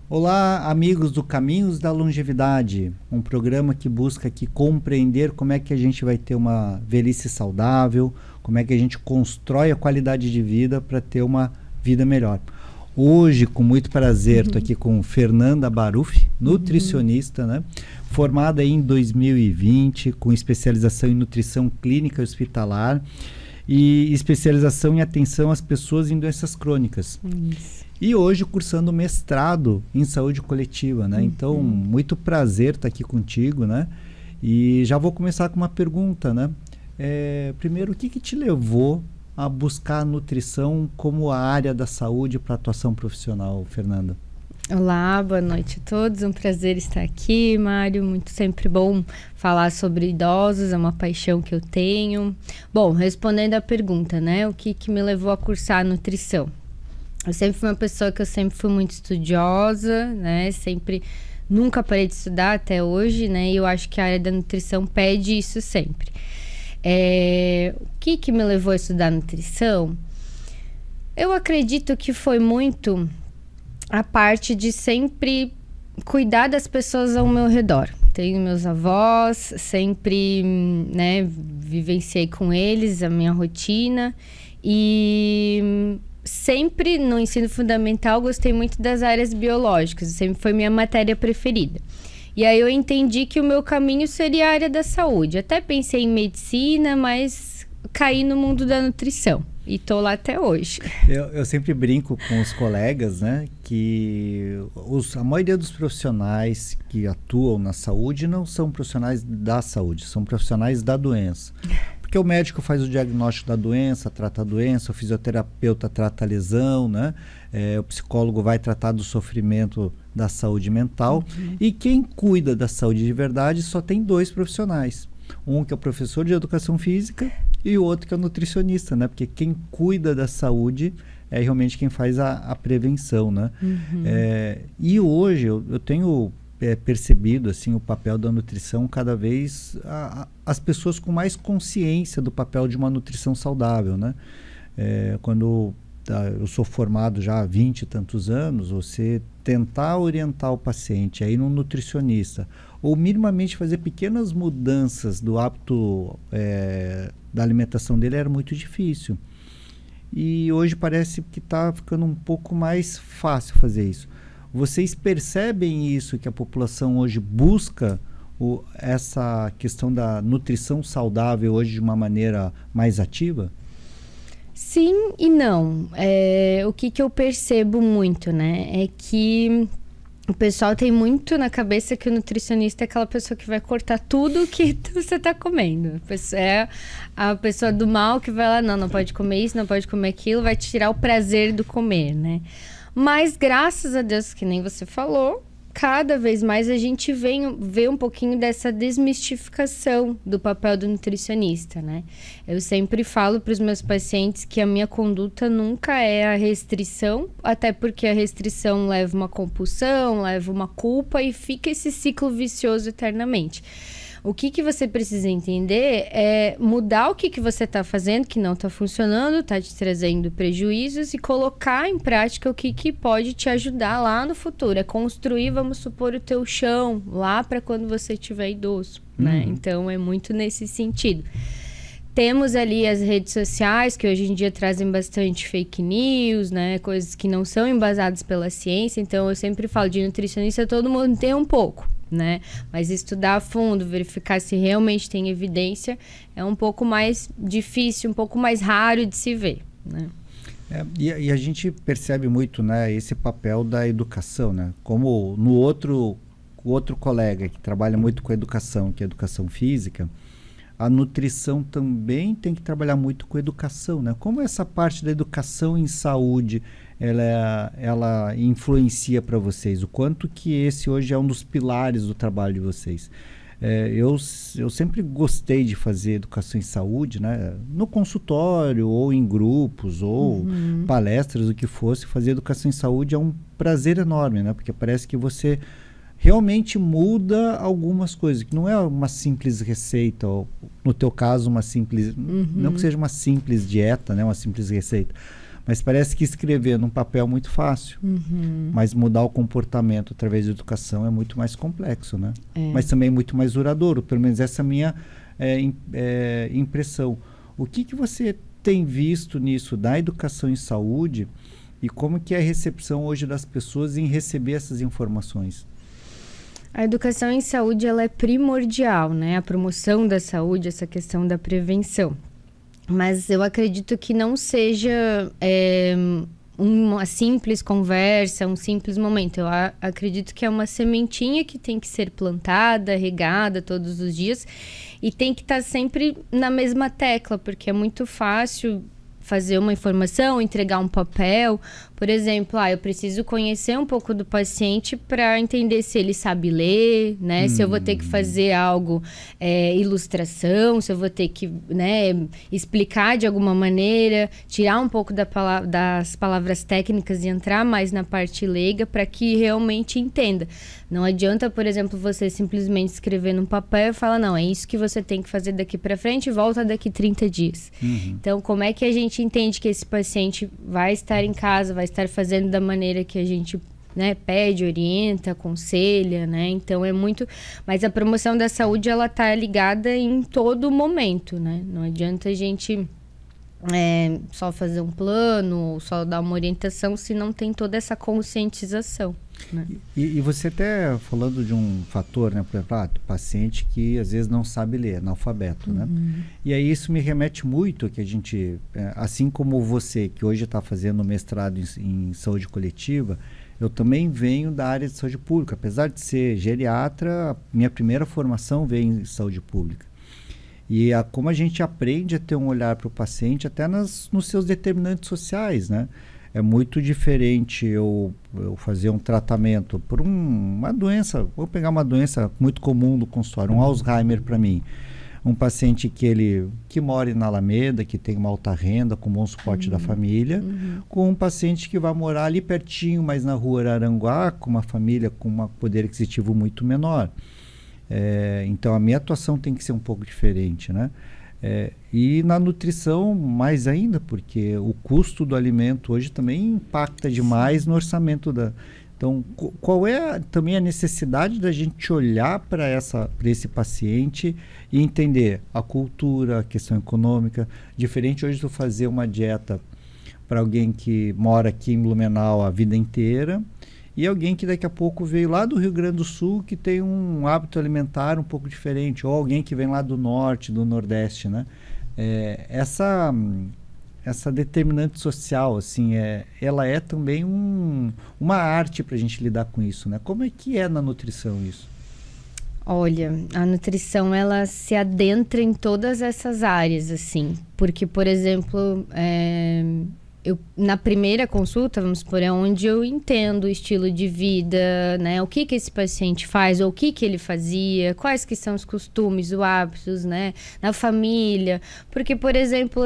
Olá, amigos do Caminhos da Longevidade, um programa que busca aqui compreender como é que a gente vai ter uma velhice saudável, como é que a gente constrói a qualidade de vida para ter uma vida melhor. Hoje, com muito prazer, estou aqui com Fernanda Baruffi, nutricionista, né? Formada em 2020, com especialização em nutrição clínica e hospitalar e especialização em atenção às pessoas em doenças crônicas. Isso. E hoje cursando mestrado em saúde coletiva, né? Então, muito prazer estar aqui contigo, né? E já vou começar com uma pergunta, né? Primeiro, o que te levou a buscar a nutrição como a área da saúde para atuação profissional, Fernanda? Olá, boa noite a todos. Um prazer estar aqui, Mário. Muito sempre bom falar sobre idosos, é uma paixão que eu tenho. Bom, respondendo à pergunta, né? O que me levou a cursar nutrição? Eu sempre fui uma pessoa que eu sempre fui muito estudiosa, né? Nunca parei de estudar até hoje, né? E eu acho que a área da nutrição pede isso sempre. O que me levou a estudar nutrição? Eu acredito que foi muito a parte de sempre cuidar das pessoas ao meu redor. Tenho meus avós, sempre, né, vivenciei com eles a minha rotina e sempre no ensino fundamental gostei muito das áreas biológicas, sempre foi minha matéria preferida. E aí eu entendi que o meu caminho seria a área da saúde. Até pensei em medicina, mas caí no mundo da nutrição. E tô lá até hoje. Eu sempre brinco com os colegas, né, que a maioria dos profissionais que atuam na saúde não são profissionais da saúde, são profissionais da doença. Porque o médico faz o diagnóstico da doença, trata a doença, o fisioterapeuta trata a lesão, né? O psicólogo vai tratar do sofrimento da saúde mental. E quem cuida da saúde de verdade só tem dois profissionais. Um que é o professor de educação física e o outro que é o nutricionista, né? Porque quem cuida da saúde é realmente quem faz a prevenção, né? E hoje eu tenho percebido assim, o papel da nutrição cada vez as pessoas com mais consciência do papel de uma nutrição saudável, né? Quando eu sou formado já há 20 e tantos anos, você tentar orientar o paciente a ir num nutricionista ou minimamente fazer pequenas mudanças do hábito da alimentação dele era muito difícil. E hoje parece que está ficando um pouco mais fácil fazer isso. Vocês percebem isso, que a população hoje busca essa questão da nutrição saudável hoje de uma maneira mais ativa? Sim e não. O que eu percebo muito, né? É que o pessoal tem muito na cabeça que o nutricionista é aquela pessoa que vai cortar tudo que você está comendo. É a pessoa do mal que vai lá, não pode comer isso, não pode comer aquilo, vai tirar o prazer do comer, né? Mas graças a Deus, que nem você falou, cada vez mais a gente vê um pouquinho dessa desmistificação do papel do nutricionista, né? Eu sempre falo para os meus pacientes que a minha conduta nunca é a restrição, até porque a restrição leva uma compulsão, leva uma culpa e fica esse ciclo vicioso eternamente. O que você precisa entender é mudar o que você está fazendo, que não está funcionando, está te trazendo prejuízos, e colocar em prática o que pode te ajudar lá no futuro. É construir, vamos supor, o teu chão lá para quando você estiver idoso, né? Então, é muito nesse sentido. Temos ali as redes sociais, que hoje em dia trazem bastante fake news, né? Coisas que não são embasadas pela ciência. Então, eu sempre falo de nutricionista, todo mundo tem um pouco, né? Mas estudar a fundo, verificar se realmente tem evidência, é um pouco mais difícil, um pouco mais raro de se ver, né? E a gente percebe muito, né, esse papel da educação, né? Como no outro colega que trabalha muito com educação, que é educação física, a nutrição também tem que trabalhar muito com educação, né? Como essa parte da educação em saúde ela influencia para vocês? O quanto que esse hoje é um dos pilares do trabalho de vocês? Eu sempre gostei de fazer educação em saúde, né? No consultório, ou em grupos, ou palestras, o que fosse. Fazer educação em saúde é um prazer enorme, né? Porque parece que você realmente muda algumas coisas, que não é uma simples receita, ou no teu caso, uma simples... Não que seja uma simples dieta, né? Uma simples receita. Mas parece que escrever num papel é muito fácil. Mas mudar o comportamento através da educação é muito mais complexo, né? Mas também muito mais duradouro. Pelo menos essa é a minha impressão. O que você tem visto nisso da educação em saúde e como que é a recepção hoje das pessoas em receber essas informações? A educação em saúde ela é primordial, né? A promoção da saúde, essa questão da prevenção. Mas eu acredito que não seja uma simples conversa, um simples momento. Eu acredito que é uma sementinha que tem que ser plantada, regada todos os dias e tem que estar sempre na mesma tecla, porque é muito fácil fazer uma informação, entregar um papel. Por exemplo, eu preciso conhecer um pouco do paciente para entender se ele sabe ler, né? Se eu vou ter que fazer algo, ilustração, se eu vou ter que, né, explicar de alguma maneira, tirar um pouco das palavras técnicas e entrar mais na parte leiga para que realmente entenda. Não adianta, por exemplo, você simplesmente escrever num papel e falar, não, é isso que você tem que fazer daqui para frente e volta daqui 30 dias. Então, como é que a gente entende que esse paciente vai estar em casa, vai estar fazendo da maneira que a gente, né, pede, orienta, aconselha, né? Então é muito... Mas a promoção da saúde, ela tá ligada em todo momento, né? Não adianta a gente só fazer um plano ou só dar uma orientação se não tem toda essa conscientização, né? E você até falando de um fator, né, por exemplo, do paciente que às vezes não sabe ler, analfabeto, né? E aí isso me remete muito que a gente, assim como você que hoje está fazendo mestrado em saúde coletiva, eu também venho da área de saúde pública, apesar de ser geriatra, minha primeira formação veio em saúde pública. E como a gente aprende a ter um olhar para o paciente até nos seus determinantes sociais, né? É muito diferente eu fazer um tratamento por uma doença, vou pegar uma doença muito comum do consultório, um Alzheimer para mim. Um paciente que mora na Alameda, que tem uma alta renda, com bom suporte da família, com um paciente que vai morar ali pertinho, mas na rua Araranguá, com uma família com um poder aquisitivo muito menor. Então a minha atuação tem que ser um pouco diferente, né? E na nutrição mais ainda, porque o custo do alimento hoje também impacta demais no orçamento Então, qual é também a necessidade da gente olhar para esse paciente e entender a cultura, a questão econômica? Diferente hoje de fazer uma dieta para alguém que mora aqui em Blumenau a vida inteira e alguém que daqui a pouco veio lá do Rio Grande do Sul que tem um hábito alimentar um pouco diferente, ou alguém que vem lá do norte, do nordeste, né? Essa determinante social, assim, ela é também uma arte para a gente lidar com isso, né? Como é que é na nutrição isso? Olha, a nutrição, ela se adentra em todas essas áreas, assim, porque, por exemplo, na primeira consulta, vamos supor, é onde eu entendo o estilo de vida, né? O que esse paciente faz, ou o que ele fazia, quais que são os costumes, os hábitos, né? Na família. Porque, por exemplo,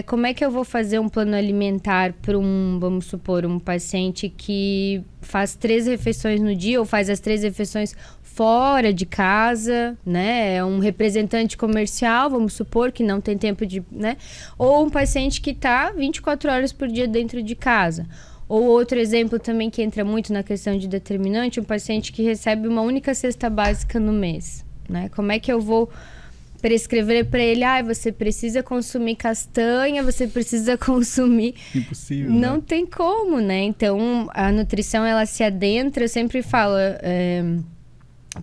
como é que eu vou fazer um plano alimentar para vamos supor, um paciente que faz 3 refeições no dia, ou faz as 3 refeições fora de casa, né? É um representante comercial, vamos supor, que não tem tempo de, né? Ou um paciente que está 24 horas por dia dentro de casa. Ou outro exemplo também que entra muito na questão de determinante, um paciente que recebe uma única cesta básica no mês, né? Como é que eu vou prescrever para ele, você precisa consumir castanha, você precisa consumir... Impossível, não né? tem como, né? Então, a nutrição, ela se adentra, eu sempre falo...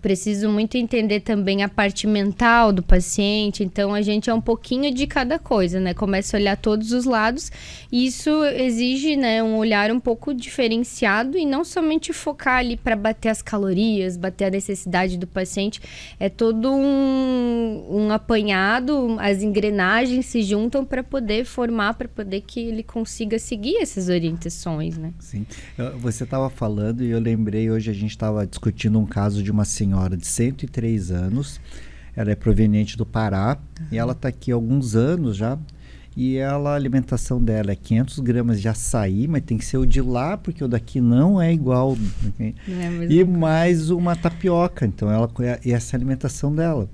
preciso muito entender também a parte mental do paciente, então a gente é um pouquinho de cada coisa, né? Começa a olhar todos os lados e isso exige, né, um olhar um pouco diferenciado e não somente focar ali para bater as calorias, bater a necessidade do paciente, é todo um apanhado, as engrenagens se juntam para poder formar, para poder que ele consiga seguir essas orientações, né? Sim. Você estava falando e eu lembrei, hoje a gente estava discutindo um caso de uma senhora de 103 anos, ela é proveniente do Pará, e ela está aqui há alguns anos já, e a alimentação dela é 500 gramas de açaí, mas tem que ser o de lá, porque o daqui não é igual, e mais uma tapioca, então essa é a alimentação dela.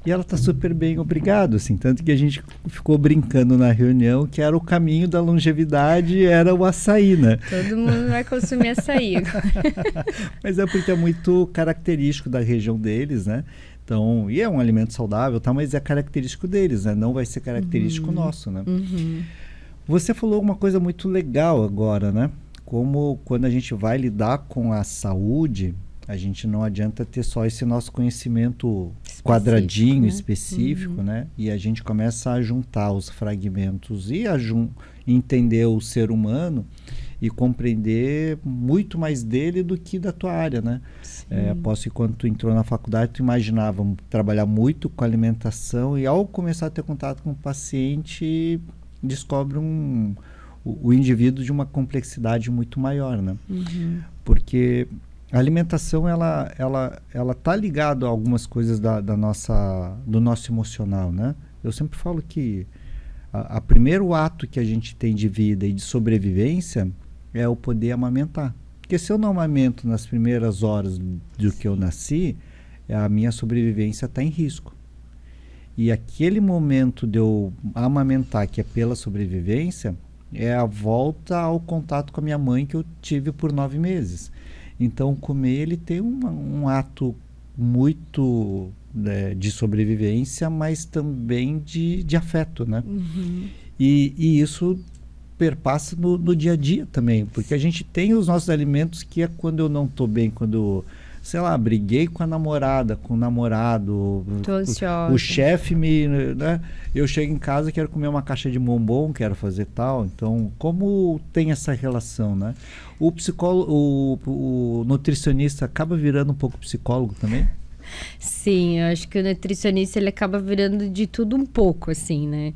E ela está super bem, obrigado, assim, tanto que a gente ficou brincando na reunião que era o caminho da longevidade, era o açaí, né? Todo mundo vai consumir açaí agora. Mas é porque é muito característico da região deles, né? Então, e é um alimento saudável, tá? Mas é característico deles, né? Não vai ser característico nosso, né? Você falou uma coisa muito legal agora, né? Como quando a gente vai lidar com a saúde, a gente não adianta ter só esse nosso conhecimento quadradinho, né? Específico, né? E a gente começa a juntar os fragmentos e entender o ser humano e compreender muito mais dele do que da tua área, né? Posso que quando tu entrou na faculdade, tu imaginava trabalhar muito com alimentação e ao começar a ter contato com o paciente, descobre o indivíduo de uma complexidade muito maior, né? Porque a alimentação, ela tá ligada a algumas coisas do nosso emocional, né? Eu sempre falo que o primeiro ato que a gente tem de vida e de sobrevivência é o poder amamentar. Porque se eu não amamento nas primeiras horas do que eu nasci, a minha sobrevivência está em risco. E aquele momento de eu amamentar, que é pela sobrevivência, é a volta ao contato com a minha mãe que eu tive por 9 meses. Então, comer, ele tem um ato muito de sobrevivência, mas também de afeto, né? E isso perpassa no dia a dia também, porque a gente tem os nossos alimentos que é quando eu não estou bem, quando, sei lá, briguei com a namorada, com o namorado, tô ansiosa. O chefe né? Eu chego em casa, quero comer uma caixa de bombom, quero fazer tal. Então, como tem essa relação, né? O psicólogo, o nutricionista acaba virando um pouco psicólogo também? Sim, eu acho que o nutricionista ele acaba virando de tudo um pouco, assim, né?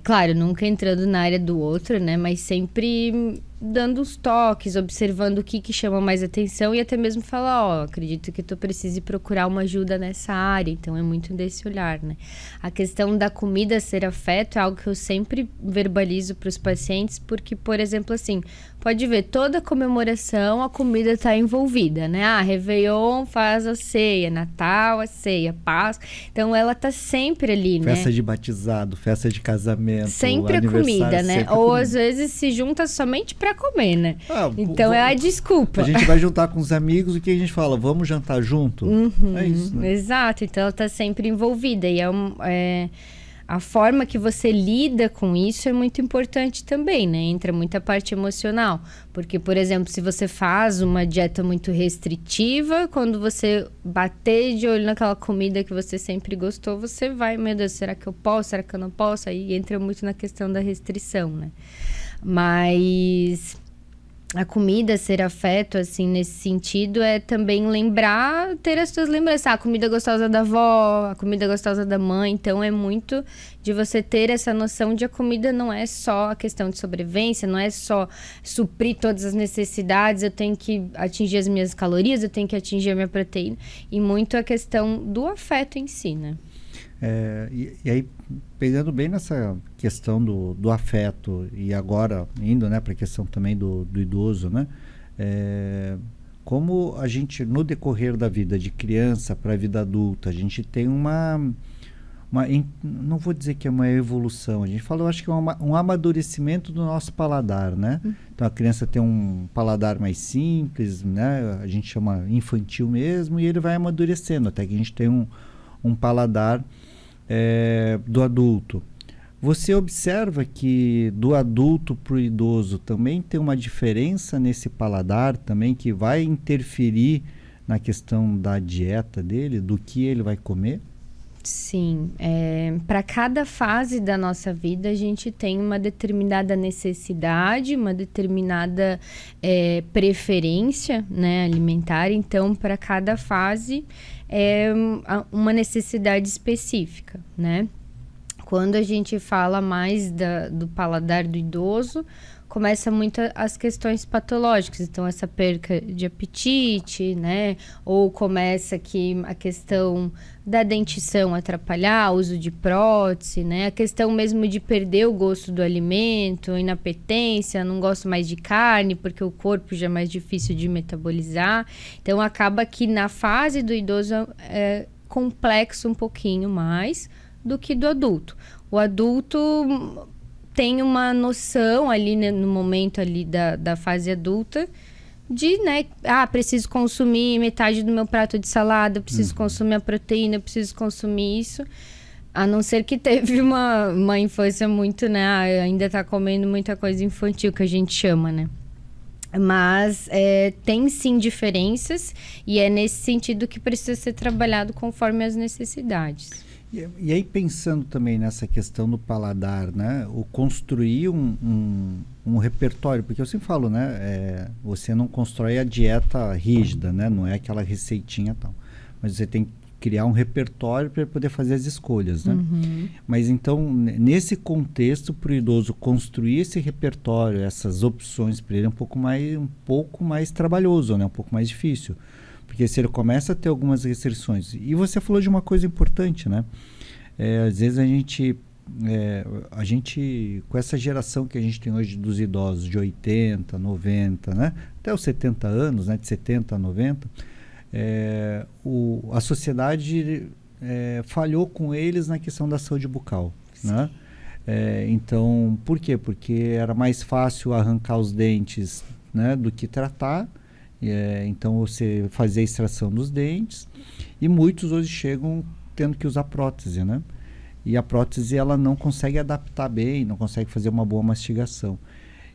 Claro, nunca entrando na área do outro, né? Mas sempre dando os toques, observando o que chama mais atenção e até mesmo falar, ó, acredito que tu precise procurar uma ajuda nessa área. Então, é muito desse olhar, né? A questão da comida ser afeto é algo que eu sempre verbalizo para os pacientes, porque, por exemplo, assim, pode ver, toda comemoração a comida está envolvida, né? Réveillon faz a ceia, Natal a ceia, Páscoa. Então, ela tá sempre ali, né? Festa de batizado, festa de casamento, sempre a comida, né? Ou às vezes se junta somente para comer, né? Então é a desculpa. A gente vai juntar com os amigos, o que a gente fala? Vamos jantar junto? É isso, né? Exato, então ela tá sempre envolvida e a forma que você lida com isso é muito importante também, né? Entra muita parte emocional. Porque, por exemplo, se você faz uma dieta muito restritiva, quando você bater de olho naquela comida que você sempre gostou, você vai, meu Deus, será que eu posso? Será que eu não posso? Aí entra muito na questão da restrição, né? Mas a comida ser afeto, assim, nesse sentido, é também lembrar, ter as suas lembranças. A comida gostosa da avó, a comida gostosa da mãe. Então, é muito de você ter essa noção de a comida não é só a questão de sobrevivência, não é só suprir todas as necessidades, eu tenho que atingir as minhas calorias, eu tenho que atingir a minha proteína. E muito a questão do afeto em si, né? E aí, pegando bem nessa questão do afeto e agora indo, né, para a questão também do idoso, né? Como a gente, no decorrer da vida de criança para a vida adulta, a gente tem não vou dizer que é uma evolução, a gente fala, eu acho que é um amadurecimento do nosso paladar, né? Então a criança tem um paladar mais simples, né? A gente chama infantil mesmo, e ele vai amadurecendo até que a gente tem um paladar do adulto. Você observa que do adulto para o idoso também tem uma diferença nesse paladar também que vai interferir na questão da dieta dele, do que ele vai comer? Sim, para cada fase da nossa vida a gente tem uma determinada necessidade, uma determinada preferência, né, alimentar. Então, para cada fase é uma necessidade específica, né? Quando a gente fala mais do paladar do idoso, começa muito as questões patológicas, então essa perca de apetite, né? Ou começa aqui a questão da dentição atrapalhar, uso de prótese, né? A questão mesmo de perder o gosto do alimento, inapetência, não gosto mais de carne porque o corpo já é mais difícil de metabolizar. Então acaba que na fase do idoso complexo um pouquinho mais do que do adulto. O adulto tem uma noção ali, né, no momento ali da fase adulta de, né, preciso consumir metade do meu prato de salada, preciso consumir a proteína, preciso consumir isso. A não ser que teve uma infância muito, né, ainda tá comendo muita coisa infantil, que a gente chama, né. Mas tem sim diferenças e é nesse sentido que precisa ser trabalhado conforme as necessidades. E aí, pensando também nessa questão do paladar, né? O construir um repertório, porque eu sempre falo, né? Você não constrói a dieta rígida, né? Não é aquela receitinha e tal. Mas você tem que criar um repertório para poder fazer as escolhas, né? Mas então, nesse contexto, para o idoso construir esse repertório, essas opções para ele é um pouco mais trabalhoso, né? Um pouco mais difícil. Porque se ele começa a ter algumas restrições... E você falou de uma coisa importante, né? Às vezes a gente, com essa geração que a gente tem hoje dos idosos de 80, 90, né? Até os 70 anos, né? De 70 a 90, a sociedade falhou com eles na questão da saúde bucal, né? Então, por quê? Porque era mais fácil arrancar os dentes, né, do que tratar. Então você fazia a extração dos dentes e muitos hoje chegam tendo que usar prótese, né? E a prótese ela não consegue adaptar bem, não consegue fazer uma boa mastigação.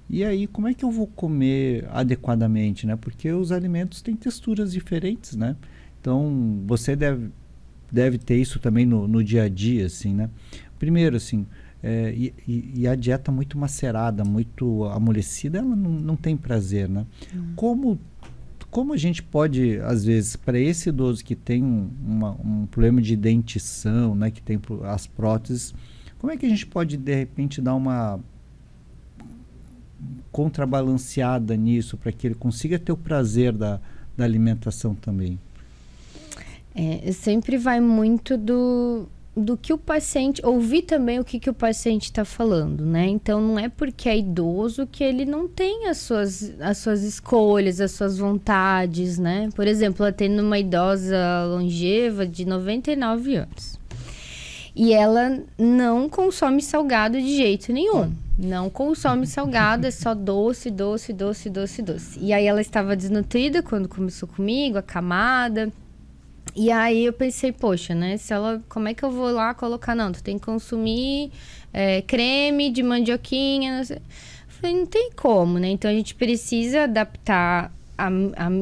E aí como é que eu vou comer adequadamente, né? Porque os alimentos têm texturas diferentes, né? Então você deve ter isso também no dia a dia, assim, né? Primeiro, assim, e a dieta muito macerada, muito amolecida, ela não tem prazer, né? Como a gente pode, às vezes, para esse idoso que tem um problema de dentição, né, que tem as próteses, como é que a gente pode, de repente, dar uma contrabalanceada nisso para que ele consiga ter o prazer da alimentação também? Sempre vai muito do que o paciente... Ouvir também o que o paciente está falando, né? Então, não é porque é idoso que ele não tem as suas escolhas, as suas vontades, né? Por exemplo, eu atendo uma idosa longeva de 99 anos. E ela não consome salgado de jeito nenhum. Não consome salgado, é só doce, doce, doce, doce, doce. E aí ela estava desnutrida quando começou comigo, acamada... E aí eu pensei, poxa, né? Como é que eu vou lá colocar? Não, tu tem que consumir creme de mandioquinha. Não sei. Falei, não tem como, né? Então a gente precisa adaptar.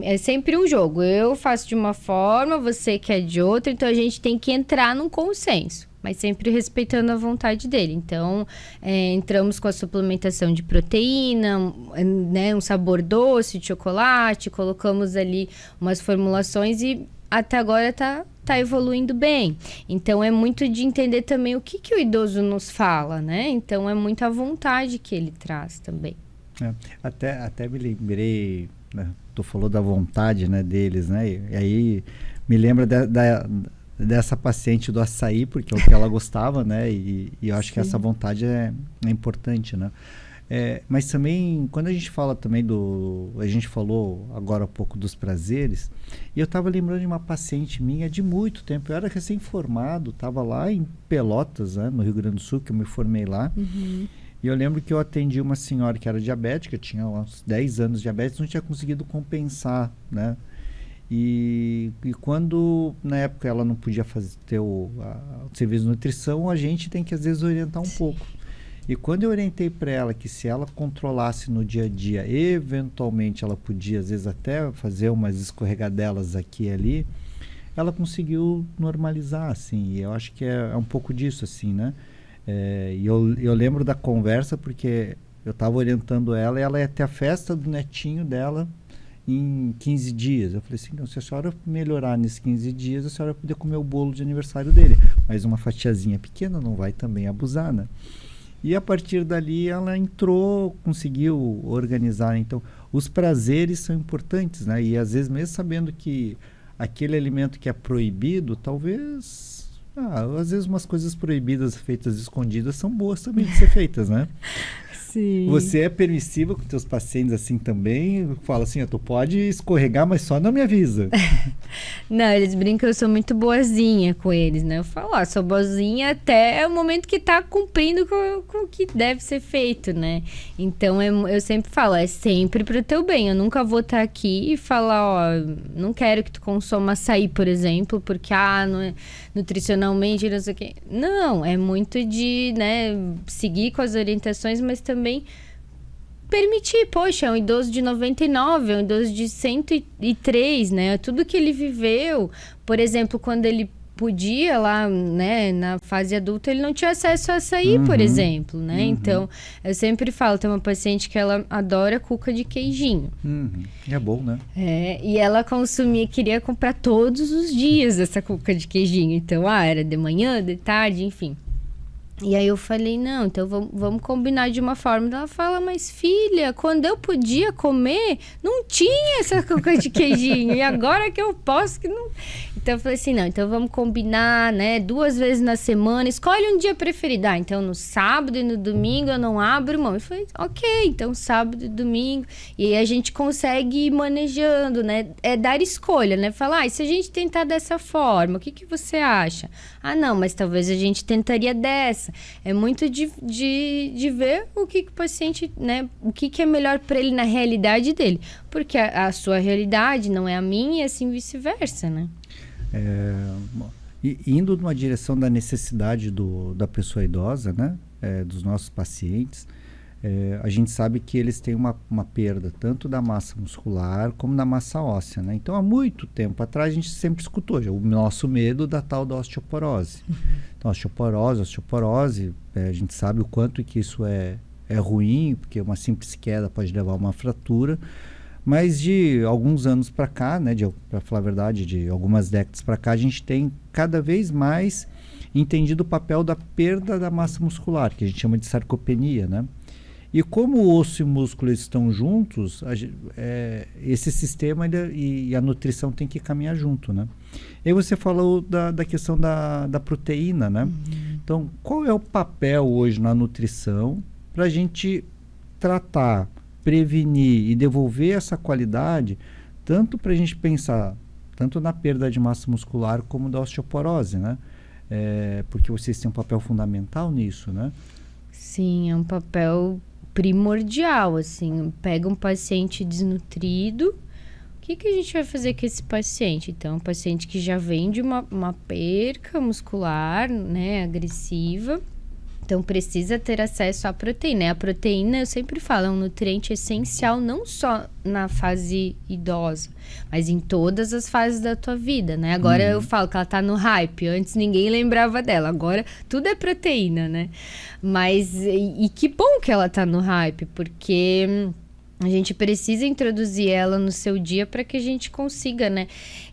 É sempre um jogo. Eu faço de uma forma, você quer de outra. Então a gente tem que entrar num consenso, mas sempre respeitando a vontade dele. Então, entramos com a suplementação de proteína, né, um sabor doce de chocolate, colocamos ali umas formulações e até agora tá evoluindo bem. Então, é muito de entender também o que o idoso nos fala, né? Então, é muita vontade que ele traz também. Até me lembrei, né? Tu falou da vontade, né, deles, né? E aí me lembra dessa paciente do açaí, porque é o que ela gostava, né? E eu acho que essa vontade é importante, né? Mas também, quando a gente fala também a gente falou agora há pouco dos prazeres, e eu estava lembrando de uma paciente minha de muito tempo. Eu era recém-formado, estava lá em Pelotas, né, no Rio Grande do Sul, que eu me formei lá. E eu lembro que eu atendi uma senhora que era diabética, tinha uns 10 anos de diabetes, não tinha conseguido compensar, né? E quando, na época, ela não podia ter o serviço de nutrição, a gente tem que, às vezes, orientar um pouco. E quando eu orientei para ela que se ela controlasse no dia a dia, eventualmente ela podia, às vezes, até fazer umas escorregadelas aqui e ali, ela conseguiu normalizar, assim. E eu acho que é um pouco disso, assim, né? E eu lembro da conversa porque eu estava orientando ela e ela ia ter a festa do netinho dela em 15 dias. Eu falei assim, não, se a senhora melhorar nesses 15 dias, a senhora vai poder comer o bolo de aniversário dele. Mas uma fatiazinha pequena não vai também abusar, né? E a partir dali ela entrou, conseguiu organizar. Então, os prazeres são importantes, né? E às vezes mesmo sabendo que aquele alimento que é proibido, talvez... às vezes umas coisas proibidas feitas escondidas são boas também de ser feitas, né? Sim. Você é permissiva com teus pacientes assim também? Fala assim, tu pode escorregar, mas só não me avisa. Não, eles brincam que eu sou muito boazinha com eles, né? Eu falo, sou boazinha até o momento que tá cumprindo com o que deve ser feito, né? Então, eu sempre falo, é sempre pro teu bem. Eu nunca vou estar aqui e falar, não quero que tu consuma açaí, por exemplo, porque, não é nutricionalmente, não sei o quê. Não, é muito de, né, seguir com as orientações, mas também permitir, poxa, é um idoso de 99, é um idoso de 103, né? Tudo que ele viveu, por exemplo, quando ele podia lá, né, na fase adulta, ele não tinha acesso a açaí, por exemplo, né? Então, eu sempre falo, tem uma paciente que ela adora cuca de queijinho. É bom, né? E ela queria comprar todos os dias essa cuca de queijinho. Então, era de manhã, de tarde, enfim. E aí eu falei, não, então vamos combinar de uma forma. Ela fala, mas filha, quando eu podia comer, não tinha essa cuca de queijinho. E agora que eu posso, que não... Então eu falei assim, não, então vamos combinar, né, 2 vezes na semana. Escolhe um dia preferido. Então no sábado e no domingo eu não abro mão. Eu falei, ok, então sábado e domingo. E aí a gente consegue ir manejando, né? É dar escolha, né? Falar, e se a gente tentar dessa forma, o que você acha? Não, mas talvez a gente tentaria dessa. É muito de ver o que o paciente, né, o que é melhor para ele na realidade dele. Porque a sua realidade não é a minha e assim vice-versa, né? Indo numa direção da necessidade da pessoa idosa, né, dos nossos pacientes, a gente sabe que eles têm uma perda tanto da massa muscular como da massa óssea, né? Então, há muito tempo atrás, a gente sempre escutou o nosso medo da tal da osteoporose. Então, osteoporose, a gente sabe o quanto que isso é ruim, porque uma simples queda pode levar a uma fratura, mas de alguns anos para cá, né, para falar a verdade, de algumas décadas para cá, a gente tem cada vez mais entendido o papel da perda da massa muscular, que a gente chama de sarcopenia, né? E como o osso e o músculo estão juntos, esse sistema e a nutrição tem que caminhar junto, né? E aí você falou da questão da proteína, né? Então, qual é o papel hoje na nutrição para a gente tratar, prevenir e devolver essa qualidade, tanto para a gente pensar, tanto na perda de massa muscular como da osteoporose, né? Porque vocês têm um papel fundamental nisso, né? Sim, é um papel primordial, assim. Pega um paciente desnutrido, o que a gente vai fazer com esse paciente? Então, um paciente que já vem de uma perca muscular, né, agressiva, então precisa ter acesso à proteína. A proteína, eu sempre falo, é um nutriente essencial não só na fase idosa, mas em todas as fases da tua vida, né? Agora eu falo que ela tá no hype, antes ninguém lembrava dela, agora tudo é proteína, né? Mas, e que bom que ela tá no hype, porque a gente precisa introduzir ela no seu dia para que a gente consiga, né?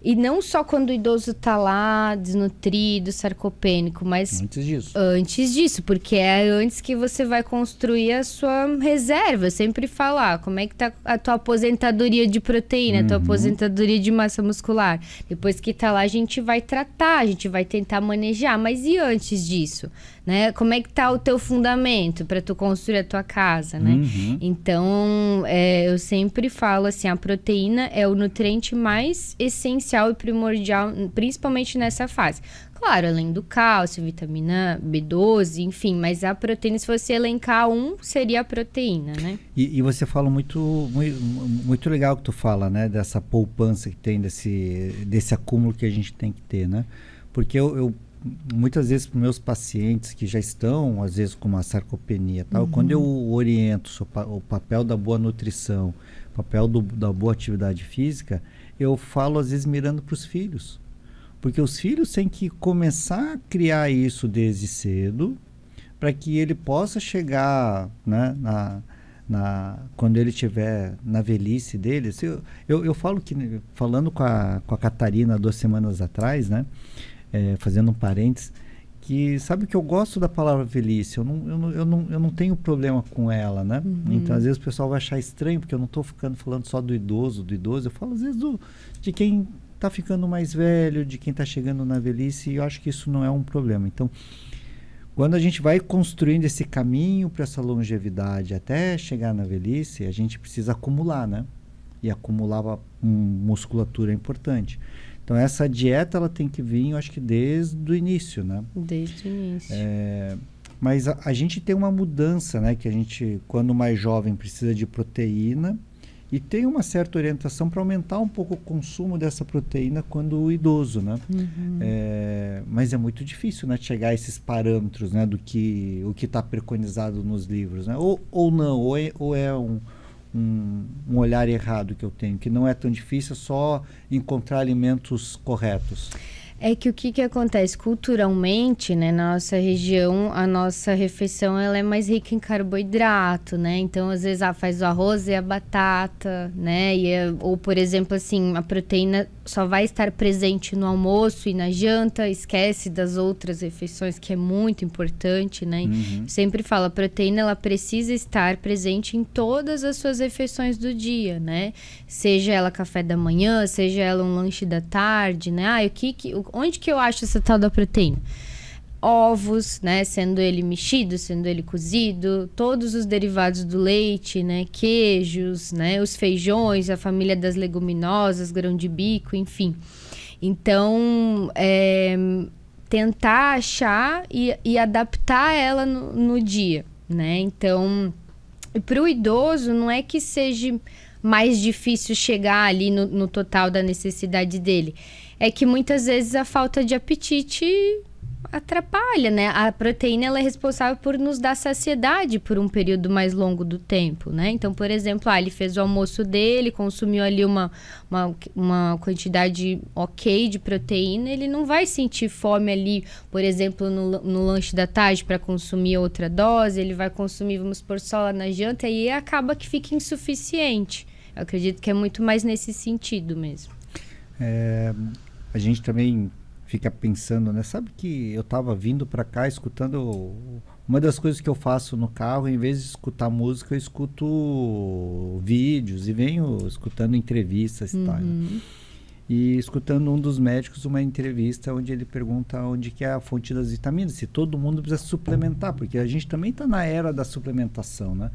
E não só quando o idoso tá lá, desnutrido, sarcopênico, mas antes disso, porque é antes que você vai construir a sua reserva. Eu sempre falo, como é que tá a tua aposentadoria de proteína, a tua aposentadoria de massa muscular. Depois que tá lá, a gente vai tratar, a gente vai tentar manejar. Mas e antes disso? Né? Como é que tá o teu fundamento para tu construir a tua casa, né? Então, eu sempre falo assim, a proteína é o nutriente mais essencial e primordial, principalmente nessa fase. Claro, além do cálcio, vitamina B12, enfim, mas a proteína, se você elencar seria a proteína, né? E você fala muito legal que tu fala, né? Dessa poupança que tem, desse acúmulo que a gente tem que ter, né? Porque eu muitas vezes para meus pacientes que já estão, às vezes, com uma sarcopenia, tal, quando eu oriento o papel da boa nutrição, o papel da boa atividade física, eu falo, às vezes, mirando para os filhos. Porque os filhos têm que começar a criar isso desde cedo, para que ele possa chegar, né, quando ele estiver na velhice dele. Eu falo que, falando com a Catarina 2 semanas atrás, né, fazendo um parênteses, que sabe que eu gosto da palavra velhice, eu não tenho problema com ela, né? Então, às vezes o pessoal vai achar estranho, porque eu não estou falando só do idoso, eu falo às vezes de quem está ficando mais velho, de quem está chegando na velhice, e eu acho que isso não é um problema. Então, Quando a gente vai construindo esse caminho para essa longevidade até chegar na velhice, a gente precisa acumular, né? E acumular musculatura é importante. Então, essa dieta ela tem que vir, eu acho que desde o início, né? Desde o início. Mas a gente tem uma mudança, né? Que a gente, quando mais jovem, precisa de proteína e tem uma certa orientação para aumentar um pouco o consumo dessa proteína quando idoso, né? Mas é muito difícil, né? Chegar a esses parâmetros, né? Do que o que está preconizado nos livros, né? Ou não, ou é um olhar errado que eu tenho, que não é tão difícil, é só encontrar alimentos corretos. É que o que acontece culturalmente, né, na nossa região, a nossa refeição ela é mais rica em carboidrato, né? Então, às vezes, faz o arroz e a batata, né? Ou, por exemplo, assim, a proteína só vai estar presente no almoço e na janta, esquece das outras refeições, que é muito importante, né? Sempre falo, a proteína ela precisa estar presente em todas as suas refeições do dia, né? Seja ela café da manhã, seja ela um lanche da tarde, né? Onde que eu acho essa tal da proteína? Ovos, né? Sendo ele mexido, sendo ele cozido, todos os derivados do leite, né? Queijos, né? Os feijões, a família das leguminosas, grão de bico, enfim. Então, tentar achar e adaptar ela no dia, né? Então, para o idoso, não é que seja mais difícil chegar ali no total da necessidade dele. É que muitas vezes a falta de apetite atrapalha, né? A proteína ela é responsável por nos dar saciedade por um período mais longo do tempo, né? Então, por exemplo, ele fez o almoço dele, consumiu ali uma quantidade ok de proteína, ele não vai sentir fome ali, por exemplo, no lanche da tarde para consumir outra dose, ele vai consumir, vamos supor, só lá na janta e acaba que fica insuficiente. Eu acredito que é muito mais nesse sentido mesmo. A gente também fica pensando, né? Sabe que eu estava vindo para cá escutando... Uma das coisas que eu faço no carro, em vez de escutar música, eu escuto vídeos e venho escutando entrevistas e tal. Né? E escutando um dos médicos, uma entrevista onde ele pergunta onde que é a fonte das vitaminas, se todo mundo precisa suplementar, porque a gente também está na era da suplementação, né?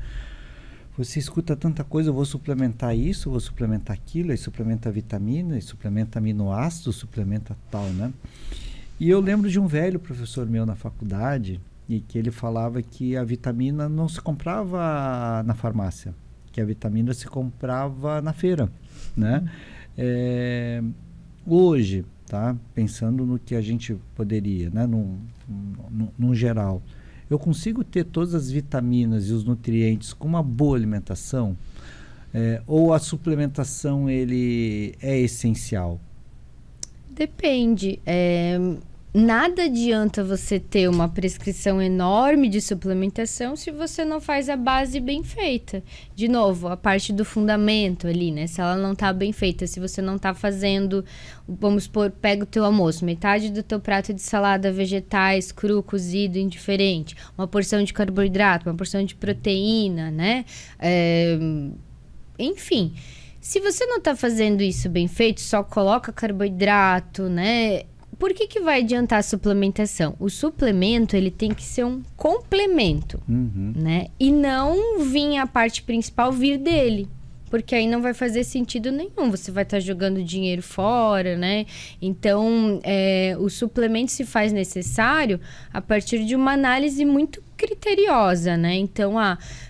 Você escuta tanta coisa, eu vou suplementar isso, vou suplementar aquilo, aí suplementa vitamina, aí suplementa aminoácido, suplementa tal, né? E eu lembro de um velho professor meu na faculdade, e que ele falava que a vitamina não se comprava na farmácia, que a vitamina se comprava na feira, né? Hoje, tá? Pensando no que a gente poderia, né? Num geral, eu consigo ter todas as vitaminas e os nutrientes com uma boa alimentação? Ou a suplementação ele é essencial? Depende. Nada adianta você ter uma prescrição enorme de suplementação se você não faz a base bem feita. De novo, a parte do fundamento ali, né? Se ela não tá bem feita, se você não tá fazendo, vamos supor, pega o teu almoço, metade do teu prato de salada, vegetais, cru, cozido, indiferente, uma porção de carboidrato, uma porção de proteína, né? Enfim, se você não tá fazendo isso bem feito, só coloca carboidrato, né? Por que vai adiantar a suplementação? O suplemento, ele tem que ser um complemento, né? E não vir a parte principal vir dele. Porque aí não vai fazer sentido nenhum. Você vai estar jogando dinheiro fora, né? Então, o suplemento se faz necessário a partir de uma análise muito criteriosa, né? Então,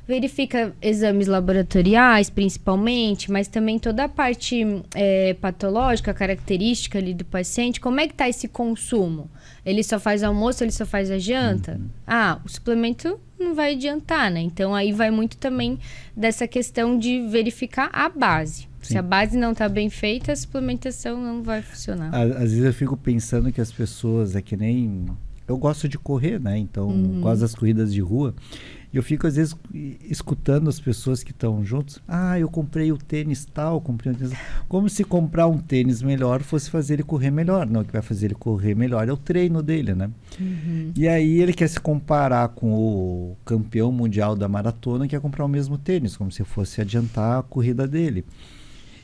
verifica exames laboratoriais, principalmente, mas também toda a parte patológica, característica ali do paciente. Como é que tá esse consumo? Ele só faz almoço, ele só faz a janta? O suplemento não vai adiantar, né? Então, aí vai muito também dessa questão de verificar a base. Sim. Se a base não tá bem feita, a suplementação não vai funcionar. Às vezes eu fico pensando que as pessoas, é que nem... Eu gosto de correr, né? Então, gosto das corridas de rua. E eu fico, às vezes, escutando as pessoas que estão juntos. Eu comprei o tênis tal, comprei o tênis... Como se comprar um tênis melhor fosse fazer ele correr melhor. Não, o que vai fazer ele correr melhor é o treino dele, né? E aí ele quer se comparar com o campeão mundial da maratona, que quer comprar o mesmo tênis, como se fosse adiantar a corrida dele.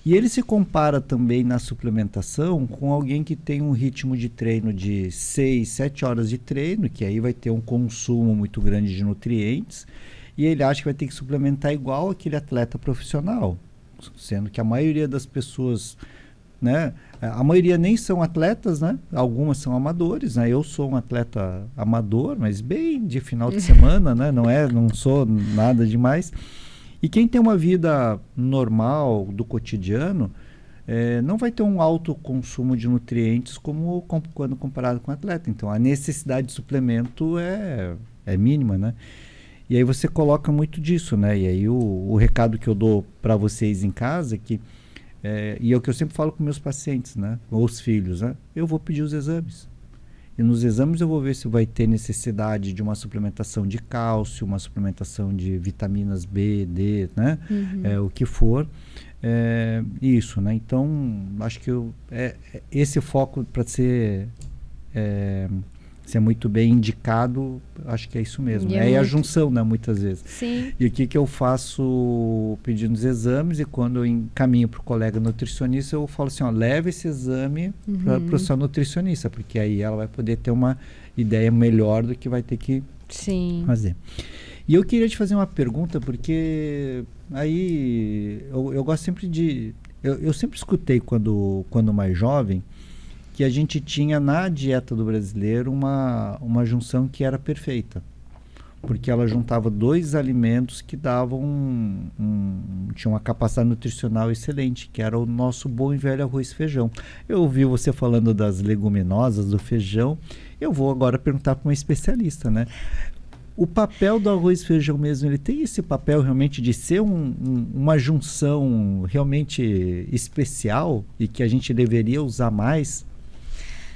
E ele se compara também na suplementação com alguém que tem um ritmo de treino de 6, 7 horas de treino, que aí vai ter um consumo muito grande de nutrientes, e ele acha que vai ter que suplementar igual aquele atleta profissional, sendo que a maioria das pessoas, né, a maioria nem são atletas, né? Algumas são amadores, né? Eu sou um atleta amador, mas bem de final de semana, né? Não sou nada demais. E quem tem uma vida normal do cotidiano não vai ter um alto consumo de nutrientes quando comparado com o atleta. Então a necessidade de suplemento é mínima, né? E aí você coloca muito disso, né? E aí o recado que eu dou para vocês em casa é que e é o que eu sempre falo com meus pacientes, né? Ou os filhos, né? Eu vou pedir os exames. E nos exames eu vou ver se vai ter necessidade de uma suplementação de cálcio, uma suplementação de vitaminas B, D, né? O que for. Isso, né? Então, acho que esse foco para ser muito bem indicado, acho que é isso mesmo. É a junção, né, muitas vezes. Sim. E o que eu faço pedindo os exames, e quando eu encaminho para o colega nutricionista, eu falo assim, leve esse exame para o seu nutricionista, porque aí ela vai poder ter uma ideia melhor do que vai ter que fazer. E eu queria te fazer uma pergunta, porque aí eu gosto sempre de... Eu sempre escutei quando mais jovem, que a gente tinha na dieta do brasileiro uma junção que era perfeita, porque ela juntava 2 alimentos que davam tinham uma capacidade nutricional excelente, que era o nosso bom e velho arroz e feijão. Eu ouvi você falando das leguminosas, do feijão, eu vou agora perguntar para uma especialista, né? O papel do arroz e feijão mesmo, ele tem esse papel realmente de ser uma junção realmente especial e que a gente deveria usar mais?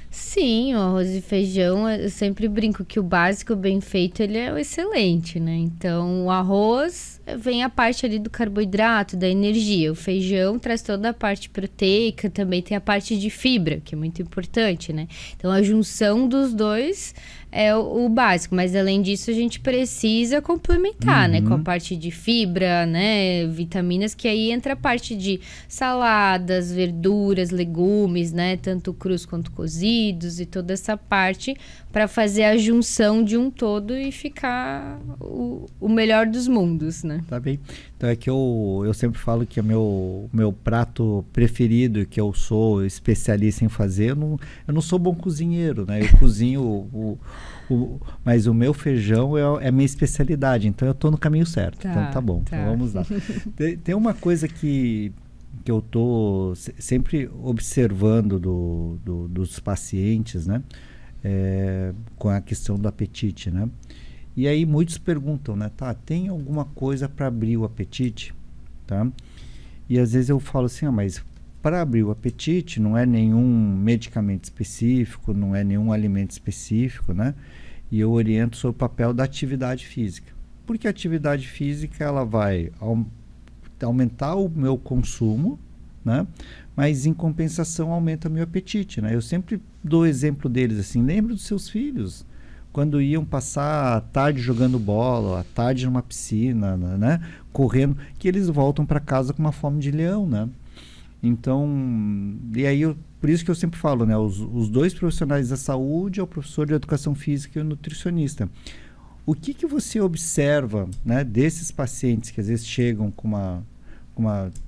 Sim, o arroz e feijão, eu sempre brinco que o básico bem feito, ele é o excelente, né? Então, o arroz vem a parte ali do carboidrato, da energia. O feijão traz toda a parte proteica, também tem a parte de fibra, que é muito importante, né? Então, a junção dos dois é o básico, mas além disso a gente precisa complementar, né? Com a parte de fibra, né? Vitaminas, que aí entra a parte de saladas, verduras, legumes, né? Tanto crus quanto cozidos e toda essa parte para fazer a junção de um todo e ficar o melhor dos mundos, né? Tá bem. Então é que eu sempre falo que é meu prato preferido, que eu sou especialista em fazer, eu não sou bom cozinheiro, né? Eu cozinho mas o meu feijão é a minha especialidade, então eu estou no caminho certo. Então tá bom, então vamos lá. Tem uma coisa que eu estou sempre observando dos pacientes, né? Com a questão do apetite, né? E aí muitos perguntam, né? Tem alguma coisa para abrir o apetite? Tá? E às vezes eu falo assim, mas para abrir o apetite não é nenhum medicamento específico, não é nenhum alimento específico, né? E eu oriento sobre o papel da atividade física. Porque a atividade física, ela vai aumentar o meu consumo, né? Mas em compensação aumenta o meu apetite, né? Eu sempre dou exemplo deles assim, lembra dos seus filhos, quando iam passar a tarde jogando bola, a tarde numa piscina, né? Correndo, que eles voltam para casa com uma fome de leão, né? Então, e aí por isso que eu sempre falo, né? Os 2 profissionais da saúde é o professor de educação física e o nutricionista. O que você observa, né, desses pacientes que às vezes chegam com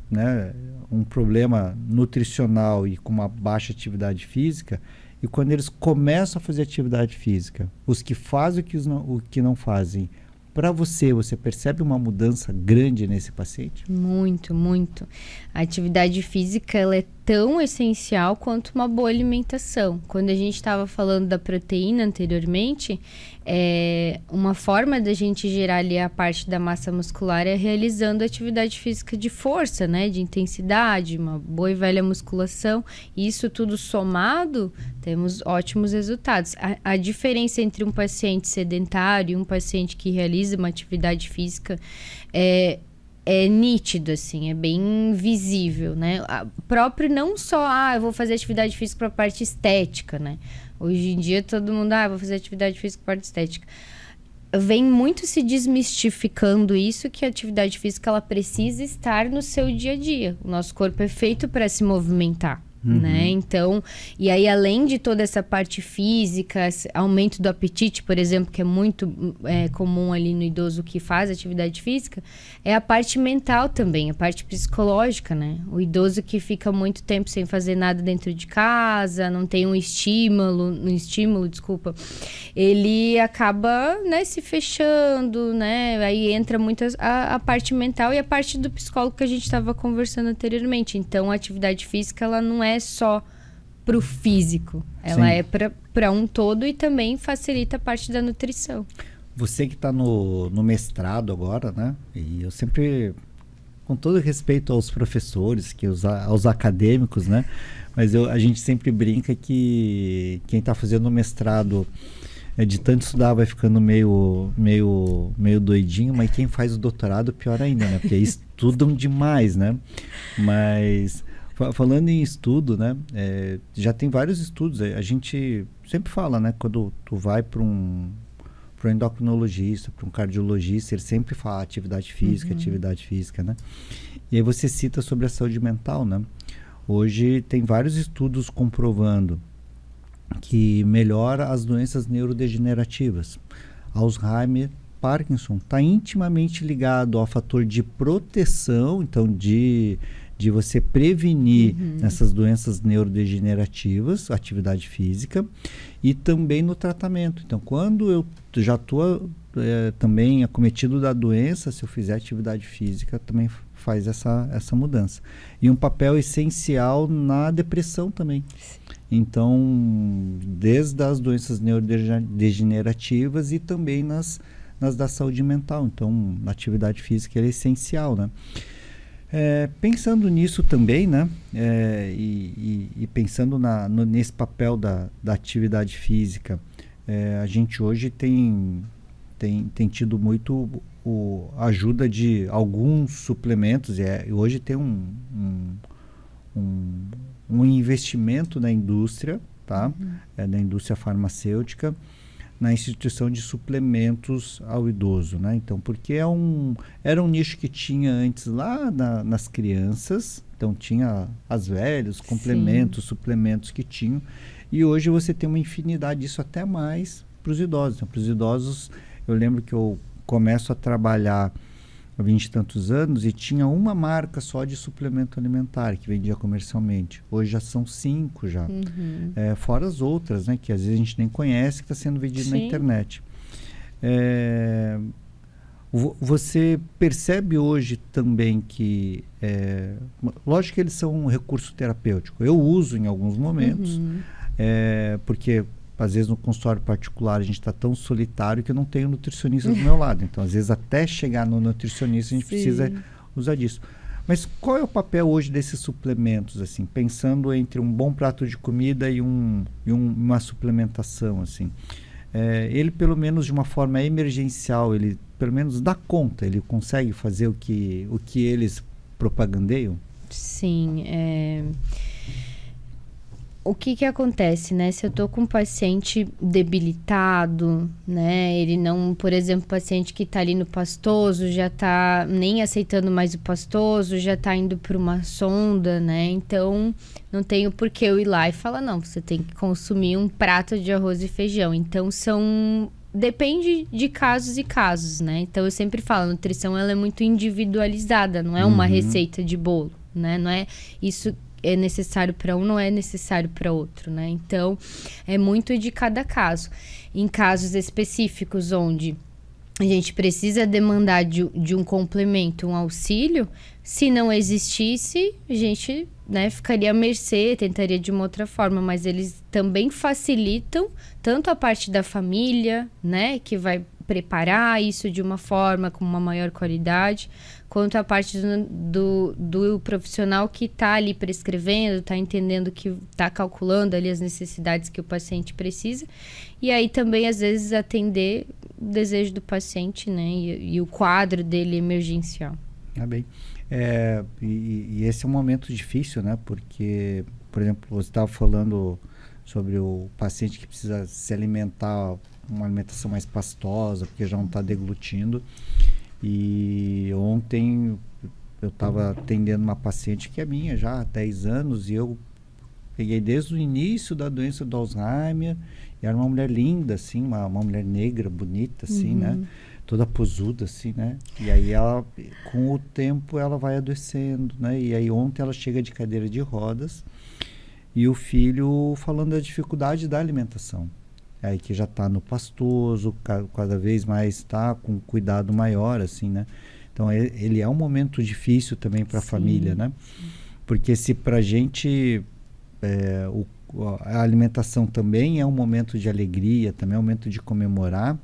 né, um problema nutricional e com uma baixa atividade física, e quando eles começam a fazer atividade física, os que fazem o que não fazem, para você percebe uma mudança grande nesse paciente? Muito, muito. A atividade física, ela é tão essencial quanto uma boa alimentação. Quando a gente estava falando da proteína anteriormente, uma forma da gente gerar ali a parte da massa muscular é realizando atividade física de força, né? De intensidade, uma boa e velha musculação. E isso tudo somado, temos ótimos resultados. A diferença entre um paciente sedentário e um paciente que realiza uma atividade física é nítido, assim, é bem visível, né? Próprio não só, eu vou fazer atividade física para a parte estética, né? Hoje em dia todo mundo, vou fazer atividade física para a parte estética. vem muito se desmistificando isso, que a atividade física ela precisa estar no seu dia a dia. O nosso corpo é feito para se movimentar. Né? Então, e aí além de toda essa parte física, aumento do apetite, por exemplo, que é muito comum ali no idoso que faz atividade física, é a parte mental também, a parte psicológica, né? O idoso que fica muito tempo sem fazer nada dentro de casa, não tem um estímulo, desculpa, ele acaba, né, se fechando, né? Aí entra muito a parte mental e a parte do psicólogo que a gente estava conversando anteriormente. Então, a atividade física, ela não é só pro físico, ela Sim. é para um todo e também facilita a parte da nutrição. Você que está no mestrado agora, né? E eu sempre, com todo respeito aos professores, aos acadêmicos, né? Mas a gente sempre brinca que quem está fazendo mestrado de tanto estudar vai ficando meio doidinho, mas quem faz o doutorado pior ainda, né? Porque estudam demais, né? Mas falando em estudo, né? Já tem vários estudos. A gente sempre fala, né? Quando tu vai para um endocrinologista, para um cardiologista, ele sempre fala atividade física, né? E aí você cita sobre a saúde mental, né? Hoje tem vários estudos comprovando que melhora as doenças neurodegenerativas. Alzheimer, Parkinson, está intimamente ligado ao fator de proteção, então de você prevenir essas doenças neurodegenerativas, atividade física, e também no tratamento. Então, quando eu já estou também acometido da doença, se eu fizer atividade física, também faz essa mudança. E um papel essencial na depressão também. Então, desde as doenças neurodegenerativas e também nas da saúde mental. Então, a atividade física é essencial, né? Pensando nisso também, né? E pensando nesse papel da atividade física, a gente hoje tem tido muito a ajuda de alguns suplementos, e hoje tem um investimento na indústria, tá? Da indústria farmacêutica, na instituição de suplementos ao idoso, né? Então, porque era um nicho que tinha antes lá nas crianças, então tinha as velhas, complementos, suplementos que tinham, e hoje você tem uma infinidade disso até mais para os idosos. Então, para os idosos, eu lembro que eu começo a trabalhar há 20 e tantos anos e tinha uma marca só de suplemento alimentar que vendia comercialmente. Hoje já são 5 já. Fora as outras, né, que às vezes a gente nem conhece, que está sendo vendido na internet. Você percebe hoje também que lógico que eles são um recurso terapêutico. Eu uso em alguns momentos, porque às vezes no consultório particular a gente está tão solitário que eu não tenho nutricionista do meu lado. Então, às vezes, até chegar no nutricionista, a gente precisa usar disso. Mas qual é o papel hoje desses suplementos, assim, pensando entre um bom prato de comida e uma suplementação, assim? Ele, pelo menos de uma forma emergencial, ele pelo menos dá conta, ele consegue fazer o que eles propagandeiam? Sim, o que acontece, né? Se eu tô com um paciente debilitado, né? Ele não, por exemplo, paciente que tá ali no pastoso, já tá nem aceitando mais o pastoso, já tá indo para uma sonda, né? Então, não tenho por que eu ir lá e falar, não, você tem que consumir um prato de arroz e feijão. Então, depende de casos e casos, né? Então, eu sempre falo, a nutrição, ela é muito individualizada, não é uma receita de bolo, né? Não é isso é necessário para um, não é necessário para outro, né? Então, é muito de cada caso. Em casos específicos onde a gente precisa demandar de um complemento, um auxílio, se não existisse, a gente, né, ficaria à mercê, tentaria de uma outra forma, mas eles também facilitam tanto a parte da família, né, que vai preparar isso de uma forma com uma maior qualidade, quanto a parte do profissional que está ali prescrevendo, está entendendo, que está calculando ali as necessidades que o paciente precisa, e aí também às vezes atender o desejo do paciente, né, e o quadro dele emergencial. Bem, e esse é um momento difícil, né, porque, por exemplo, você estava falando sobre o paciente que precisa se alimentar uma alimentação mais pastosa, porque já não está deglutindo. E ontem eu estava atendendo uma paciente que é minha já há 10 anos, e eu peguei desde o início da doença do Alzheimer, e era uma mulher linda, assim, uma mulher negra, bonita, assim, né? Toda posuda, assim, né? E aí ela, com o tempo, ela vai adoecendo, né? E aí ontem ela chega de cadeira de rodas, e o filho falando da dificuldade da alimentação. Aí que já está no pastoso, cada vez mais está com cuidado maior, assim, né? Então ele é um momento difícil também para a família, né? Porque se para a gente a alimentação também é um momento de alegria, também é um momento de comemorar,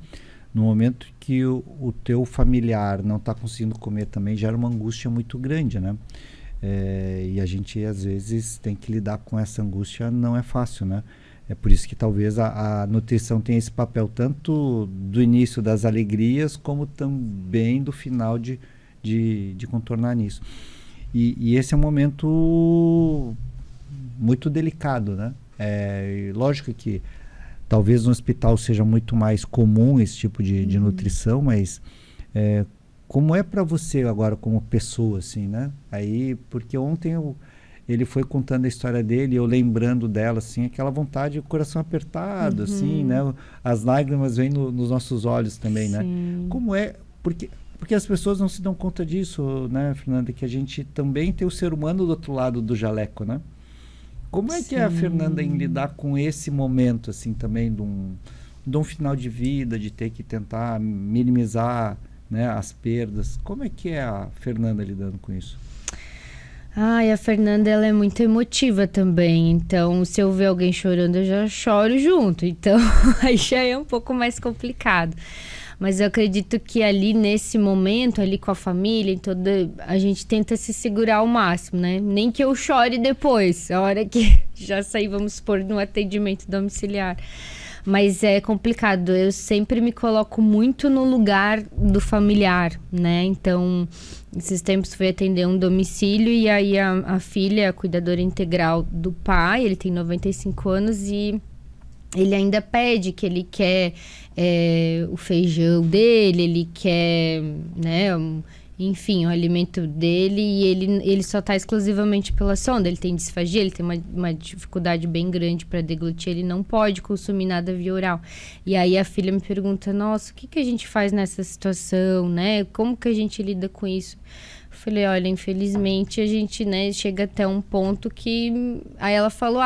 no momento que o teu familiar não está conseguindo comer também gera uma angústia muito grande, né? E a gente às vezes tem que lidar com essa angústia, não é fácil, né? É por isso que talvez a nutrição tenha esse papel tanto do início das alegrias, como também do final de contornar nisso. E esse é um momento muito delicado, né? Lógico que talvez no hospital seja muito mais comum esse tipo de nutrição, mas como é para você agora como pessoa, assim, né? Aí, porque ontem ele foi contando a história dele, eu lembrando dela, assim, aquela vontade, o coração apertado, assim, né? As lágrimas vêm nos nossos olhos também, né? Como é? Porque as pessoas não se dão conta disso, né, Fernanda? Que a gente também tem o ser humano do outro lado do jaleco, né? Como é que é a Fernanda em lidar com esse momento, assim, também de um final de vida, de ter que tentar minimizar, né, as perdas? Como é que é a Fernanda lidando com isso? Ai, a Fernanda, ela é muito emotiva também, então se eu ver alguém chorando, eu já choro junto, então aí já é um pouco mais complicado. Mas eu acredito que ali nesse momento, ali com a família, a gente tenta se segurar ao máximo, né? Nem que eu chore depois, a hora que já saí, vamos supor, no atendimento domiciliar. Mas é complicado, eu sempre me coloco muito no lugar do familiar, né? Então, esses tempos fui atender um domicílio e aí a filha, a cuidadora integral do pai, ele tem 95 anos e ele ainda pede que ele quer o feijão dele, ele quer, né, enfim, o alimento dele, e ele só está exclusivamente pela sonda. Ele tem disfagia, ele tem uma dificuldade bem grande para deglutir, ele não pode consumir nada via oral. E aí a filha me pergunta, nossa, o que a gente faz nessa situação, né? Como que a gente lida com isso? Eu falei, olha, infelizmente a gente, né, chega até um ponto que... Aí ela falou,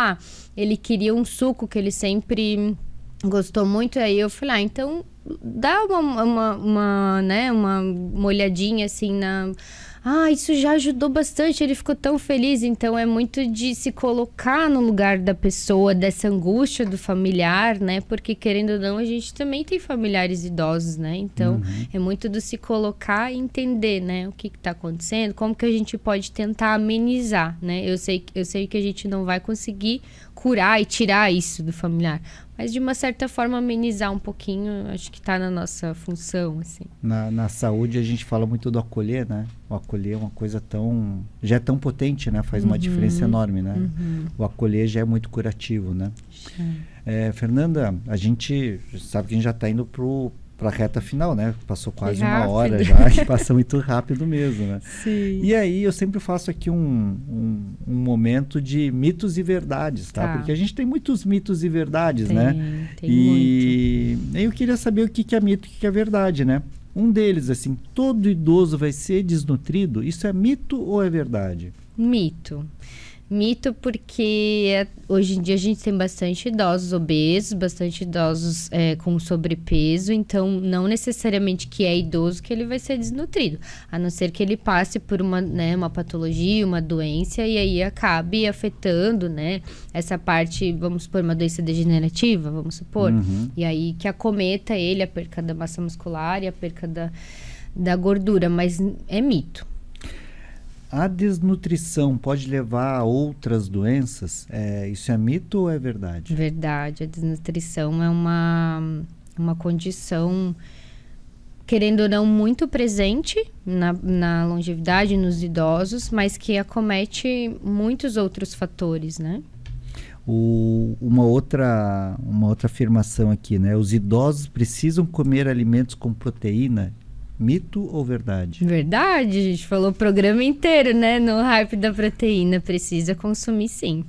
ele queria um suco que ele sempre gostou muito, aí eu falei, então dá uma olhadinha assim na... isso já ajudou bastante, ele ficou tão feliz. Então é muito de se colocar no lugar da pessoa, dessa angústia do familiar, né? Porque querendo ou não, a gente também tem familiares idosos, né? Então é muito do se colocar e entender, né? O que está acontecendo, como que a gente pode tentar amenizar, né? Eu sei que a gente não vai conseguir curar e tirar isso do familiar, mas de uma certa forma amenizar um pouquinho, acho que está na nossa função, assim. Na saúde a gente fala muito do acolher, né? O acolher é uma coisa já é tão potente, né? Faz uma diferença enorme, né? O acolher já é muito curativo, né? Fernanda, a gente sabe que a gente já está indo para a reta final, né? Passou quase uma hora já, e passa muito rápido mesmo, né? Sim. E aí eu sempre faço aqui um momento de mitos e verdades, tá? Porque a gente tem muitos mitos e verdades, né? Tem muito. Eu queria saber o que é mito e o que é verdade, né? Um deles, assim, todo idoso vai ser desnutrido? Isso é mito ou é verdade? Mito. Mito porque hoje em dia a gente tem bastante idosos obesos, bastante idosos com sobrepeso, então não necessariamente que é idoso que ele vai ser desnutrido, a não ser que ele passe por uma patologia, uma doença, e aí acabe afetando, né, essa parte, vamos supor, uma doença degenerativa, vamos supor, e aí que acometa ele, a perca da massa muscular e a perca da gordura, mas é mito. A desnutrição pode levar a outras doenças? Isso é mito ou é verdade? Verdade. A desnutrição é uma condição, querendo ou não, muito presente na longevidade, nos idosos, mas que acomete muitos outros fatores, né? Uma outra afirmação aqui, né? Os idosos precisam comer alimentos com proteína. Mito ou verdade? Verdade, a gente falou o programa inteiro, né? No hype da proteína, precisa consumir sim.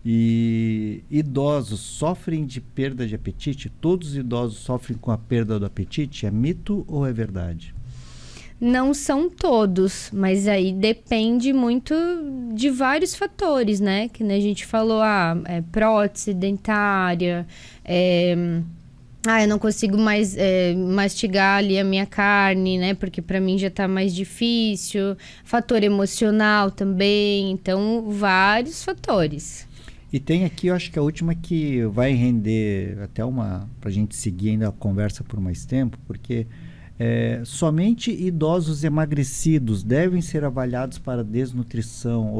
E idosos sofrem de perda de apetite? Todos os idosos sofrem com a perda do apetite? É mito ou é verdade? Não são todos, mas aí depende muito de vários fatores, né? Que a gente falou, prótese dentária, eu não consigo mais mastigar ali a minha carne, né? Porque para mim já tá mais difícil. Fator emocional também, então vários fatores. E tem aqui, eu acho que a última que vai render até pra gente seguir ainda a conversa por mais tempo, porque somente idosos emagrecidos devem ser avaliados para desnutrição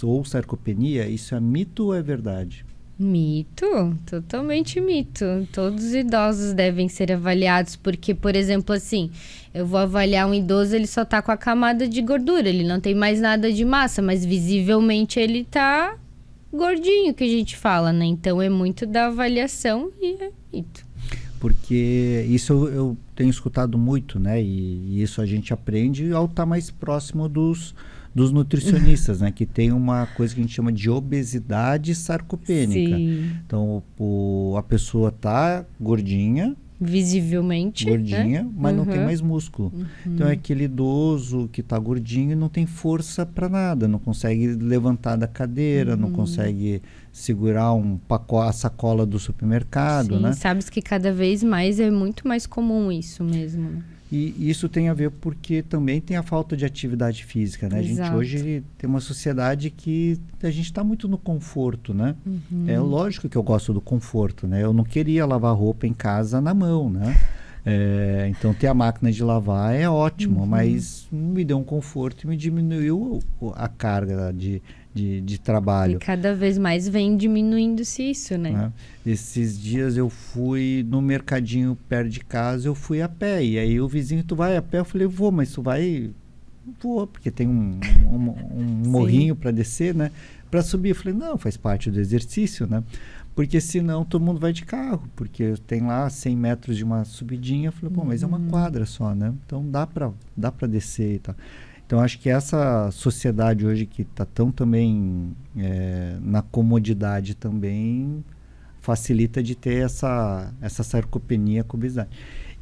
ou sarcopenia. Isso é mito ou é verdade? Mito, totalmente mito. Todos os idosos devem ser avaliados, porque, por exemplo, assim, eu vou avaliar um idoso, ele só tá com a camada de gordura, ele não tem mais nada de massa, mas visivelmente ele tá gordinho, que a gente fala, né? Então é muito da avaliação e é mito. Porque isso eu tenho escutado muito, né? E isso a gente aprende ao estar mais próximo dos nutricionistas, né? Que tem uma coisa que a gente chama de obesidade sarcopênica. Sim. Então, a pessoa tá gordinha, visivelmente, gordinha, né? mas não tem mais músculo. Então é aquele idoso que tá gordinho e não tem força para nada, não consegue levantar da cadeira, não consegue segurar a sacola do supermercado, Sim, né? sabes que cada vez mais é muito mais comum isso mesmo, né? E isso tem a ver porque também tem a falta de atividade física, né? Exato. A gente hoje tem uma sociedade que a gente está muito no conforto, né? É lógico que eu gosto do conforto, né? Eu não queria lavar roupa em casa na mão, né? Então ter a máquina de lavar é ótimo, mas me deu um conforto e me diminuiu a carga de trabalho. E cada vez mais vem diminuindo-se isso, né? Esses dias eu fui no mercadinho perto de casa, eu fui a pé. E aí o vizinho, tu vai a pé? Eu falei, vou, mas tu vai? Vou, porque tem um morrinho para descer, né? Para subir. Eu falei, não, faz parte do exercício, né? Porque senão todo mundo vai de carro, porque tem lá 100 metros de uma subidinha. Eu falei, pô, mas é uma quadra só, né? Então dá para descer e tal. Então, acho que essa sociedade hoje que está tão também na comodidade também facilita de ter essa sarcopenia com obesidade.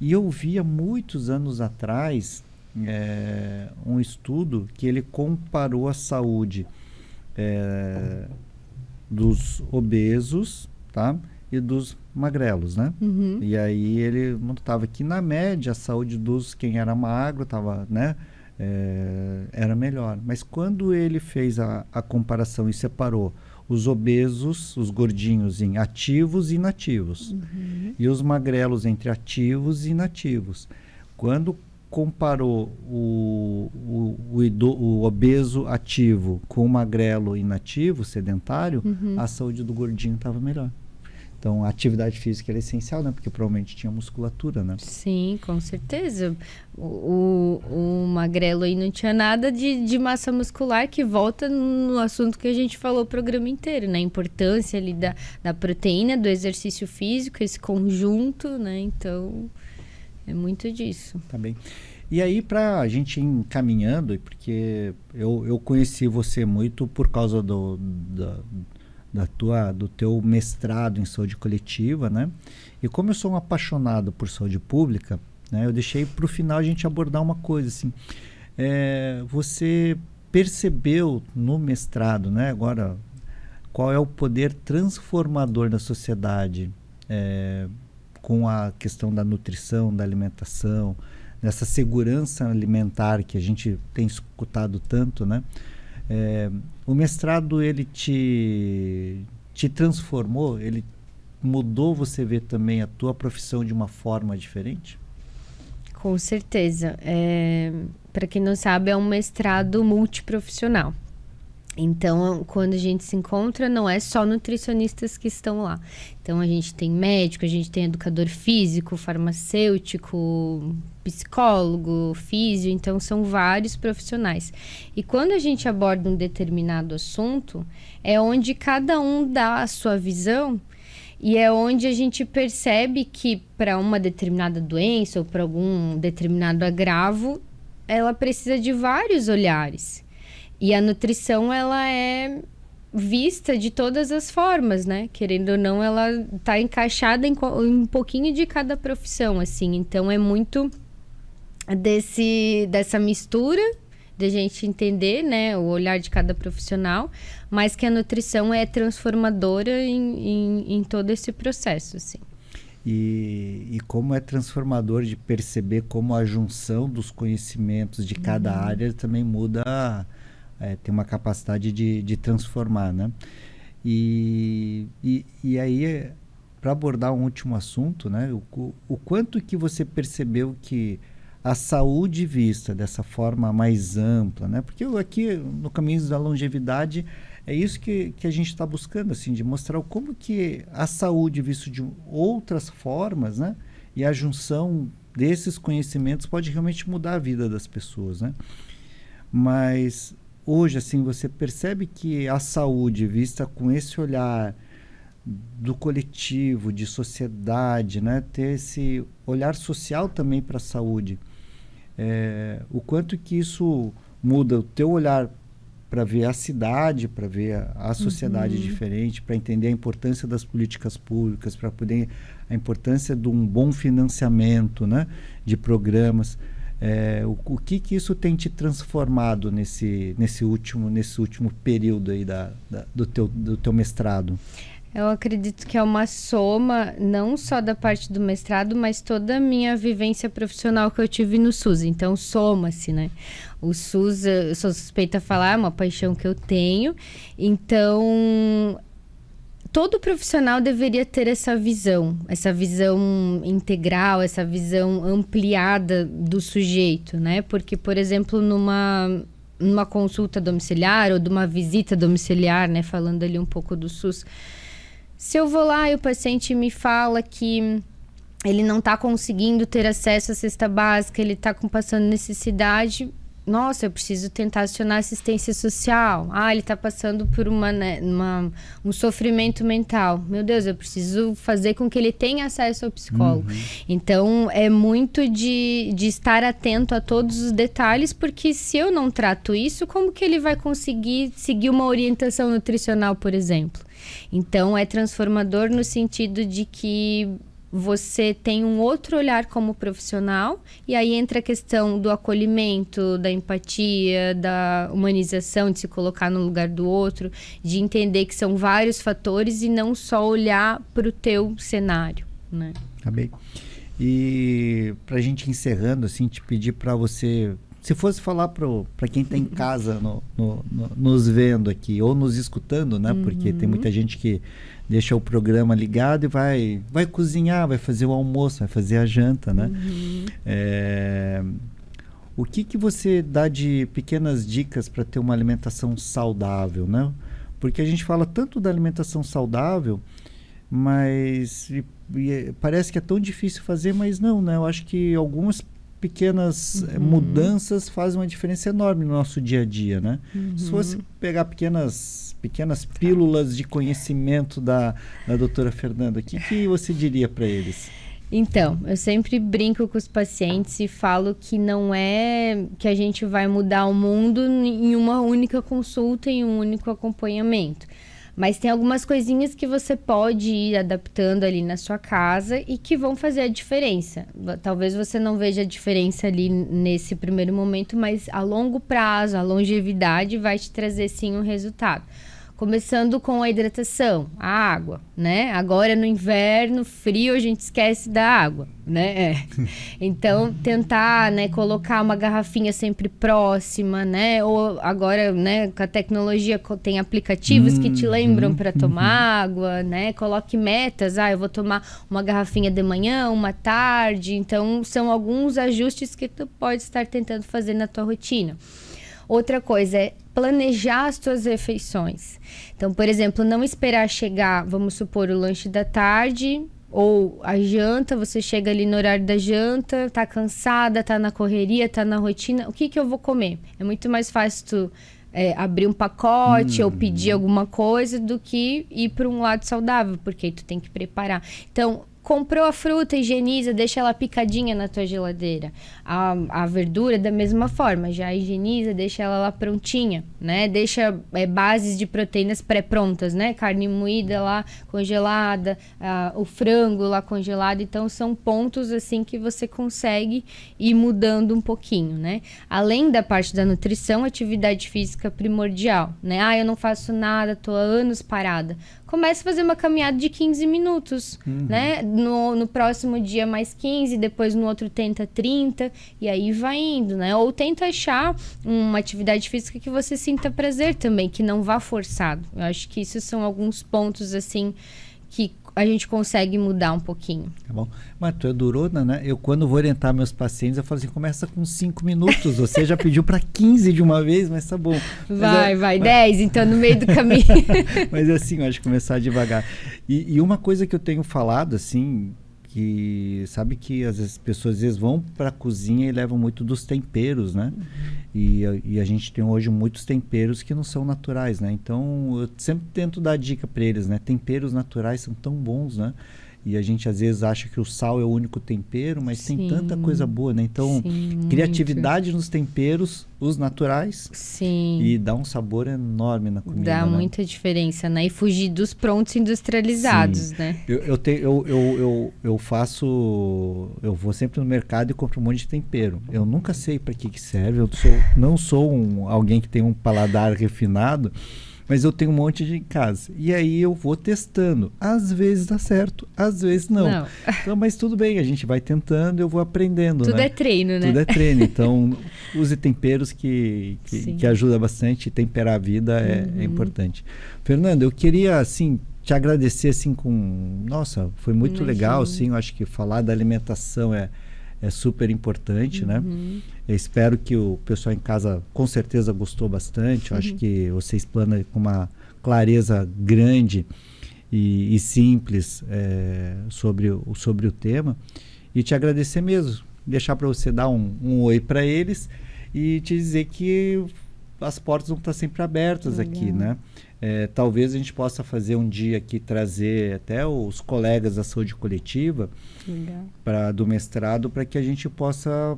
E eu vi há muitos anos atrás um estudo que ele comparou a saúde dos obesos, tá? E dos magrelos, né? E aí ele notava que na média a saúde dos quem era magro estava, né? Era melhor. Mas quando ele fez a comparação e separou os obesos, os gordinhos, em ativos e inativos, e os magrelos entre ativos e inativos, quando comparou o obeso ativo com o magrelo inativo, sedentário, a saúde do gordinho estava melhor. Então, a atividade física era essencial, né? Porque provavelmente tinha musculatura, né? Sim, com certeza. O magrelo aí não tinha nada de massa muscular, que volta no assunto que a gente falou o programa inteiro, né? A importância ali da proteína, do exercício físico, esse conjunto, né? Então, é muito disso. Tá bem. E aí, para a gente ir encaminhando, porque eu conheci você muito por causa do teu mestrado em saúde coletiva, né? E como eu sou um apaixonado por saúde pública, né, eu deixei para o final a gente abordar uma coisa assim. Você percebeu no mestrado, né? Agora, qual é o poder transformador da sociedade com a questão da nutrição, da alimentação, dessa segurança alimentar que a gente tem escutado tanto, né? O mestrado, ele te transformou? Ele mudou você ver também a tua profissão de uma forma diferente? Com certeza. Para quem não sabe, é um mestrado multiprofissional. Então, quando a gente se encontra, não é só nutricionistas que estão lá. Então, a gente tem médico, a gente tem educador físico, farmacêutico, psicólogo, físio, então são vários profissionais. E quando a gente aborda um determinado assunto, é onde cada um dá a sua visão e é onde a gente percebe que para uma determinada doença ou para algum determinado agravo, ela precisa de vários olhares. E a nutrição, ela é vista de todas as formas, né? Querendo ou não, ela tá encaixada em um pouquinho de cada profissão, assim. Então, é muito dessa mistura de gente entender, né? O olhar de cada profissional, mas que a nutrição é transformadora em todo esse processo, assim. E como é transformador de perceber como a junção dos conhecimentos de cada área também muda... tem uma capacidade de transformar, né? E aí, para abordar um último assunto, né? O quanto que você percebeu que a saúde vista dessa forma mais ampla, né? Porque aqui, no Caminhos da Longevidade, é isso que a gente está buscando, assim, de mostrar como que a saúde vista de outras formas, né? E a junção desses conhecimentos pode realmente mudar a vida das pessoas, né? Mas... hoje, assim, você percebe que a saúde vista com esse olhar do coletivo, de sociedade, né? Ter esse olhar social também para a saúde. O quanto que isso muda o teu olhar para ver a cidade, para ver a sociedade diferente, para entender a importância das políticas públicas, para poder a importância de um bom financiamento, né? De programas. O que isso tem te transformado nesse último período aí do teu mestrado? Eu acredito que é uma soma, não só da parte do mestrado, mas toda a minha vivência profissional que eu tive no SUS. Então, soma-se, né? O SUS, eu sou suspeita a falar, é uma paixão que eu tenho. Então... todo profissional deveria ter essa visão integral, essa visão ampliada do sujeito, né? Porque, por exemplo, numa consulta domiciliar ou de uma visita domiciliar, né? Falando ali um pouco do SUS, se eu vou lá e o paciente me fala que ele não está conseguindo ter acesso à cesta básica, ele está passando necessidade... nossa, eu preciso tentar acionar assistência social. Ele está passando por um sofrimento mental. Meu Deus, eu preciso fazer com que ele tenha acesso ao psicólogo. Então, é muito de estar atento a todos os detalhes, porque se eu não trato isso, como que ele vai conseguir seguir uma orientação nutricional, por exemplo? Então, é transformador no sentido de que você tem um outro olhar como profissional, e aí entra a questão do acolhimento, da empatia, da humanização, de se colocar no lugar do outro, de entender que são vários fatores e não só olhar para o teu cenário, né? Tá bem. E para a gente encerrando, assim, te pedir para você, se fosse falar para quem está em casa nos vendo aqui ou nos escutando, né? Porque tem muita gente que deixa o programa ligado e vai cozinhar, vai fazer o almoço, vai fazer a janta, né? O que você dá de pequenas dicas para ter uma alimentação saudável, né? Porque a gente fala tanto da alimentação saudável, mas parece que é tão difícil fazer, mas não, né? Eu acho que algumas pequenas mudanças fazem uma diferença enorme no nosso dia a dia, né? Se fosse pegar pequenas pílulas de conhecimento da doutora Fernanda, o que você diria para eles? Então, eu sempre brinco com os pacientes e falo que não é que a gente vai mudar o mundo em uma única consulta, em um único acompanhamento. Mas tem algumas coisinhas que você pode ir adaptando ali na sua casa e que vão fazer a diferença. Talvez você não veja a diferença ali nesse primeiro momento, mas a longo prazo, a longevidade vai te trazer sim um resultado. Começando com a hidratação, a água, né? Agora no inverno, frio, a gente esquece da água, né? Então, tentar, né, colocar uma garrafinha sempre próxima, né? Ou agora, né, com a tecnologia tem aplicativos que te lembram para tomar água, né? Coloque metas, eu vou tomar uma garrafinha de manhã, uma tarde. Então, são alguns ajustes que tu pode estar tentando fazer na tua rotina. Outra coisa é planejar as tuas refeições. Então, por exemplo, não esperar chegar, vamos supor, o lanche da tarde, Ou a janta, você chega ali no horário da janta, tá cansada, tá na correria, tá na rotina, o que que eu vou comer? É muito mais fácil tu abrir um pacote ou pedir alguma coisa do que ir para um lado saudável, porque aí tu tem que preparar. Então, comprou a fruta, higieniza, deixa ela picadinha na tua geladeira. A verdura, da mesma forma, já higieniza, deixa ela lá prontinha, né? Deixa bases de proteínas pré-prontas, né? Carne moída lá congelada, o frango lá congelado. Então, são pontos, assim, que você consegue ir mudando um pouquinho, né? Além da parte da nutrição, atividade física primordial, né? Eu não faço nada, tô há anos parada. Começa a fazer uma caminhada de 15 minutos, né? No próximo dia mais 15, depois no outro tenta 30, e aí vai indo, né? Ou tenta achar uma atividade física que você sinta prazer também, que não vá forçado. Eu acho que isso são alguns pontos, assim, que a gente consegue mudar um pouquinho. Tá bom. Mas tu é durona, né? Eu, quando vou orientar meus pacientes, eu falo assim, começa com 5 minutos. Você já pediu para 15 de uma vez, mas tá bom. Vai, 10, então no meio do caminho. Mas assim, eu acho que começar devagar. E uma coisa que eu tenho falado, assim, que sabe que as pessoas às vezes vão para a cozinha e levam muito dos temperos, né? E a gente tem hoje muitos temperos que não são naturais, né? Então, eu sempre tento dar dica para eles, né? Temperos naturais são tão bons, né? E a gente às vezes acha que o sal é o único tempero, mas tem tanta coisa boa, né? Então, criatividade nos temperos, os naturais. Sim. E dá um sabor enorme na comida. Dá, né? muita diferença, né? E fugir dos prontos industrializados, Sim. né? Eu vou sempre no mercado e compro um monte de tempero. Eu nunca sei para que serve. Eu não sou alguém que tem um paladar refinado. Mas eu tenho um monte em casa. E aí eu vou testando. Às vezes dá certo, às vezes não. Então, mas tudo bem, a gente vai tentando, eu vou aprendendo. Tudo né? é treino, né? Tudo é treino. Então, use temperos que ajuda bastante. Temperar a vida é importante. Fernanda, eu queria, assim, te agradecer, assim, Nossa, foi muito legal, assim. Eu acho que falar da alimentação é super importante, né? Eu espero que o pessoal em casa com certeza gostou bastante. Eu acho que você explana com uma clareza grande e simples sobre o tema. E te agradecer mesmo. Deixar para você dar um oi para eles e te dizer que as portas vão estar sempre abertas aqui, né? Talvez a gente possa fazer um dia aqui, trazer até os colegas da saúde coletiva do mestrado, para que a gente possa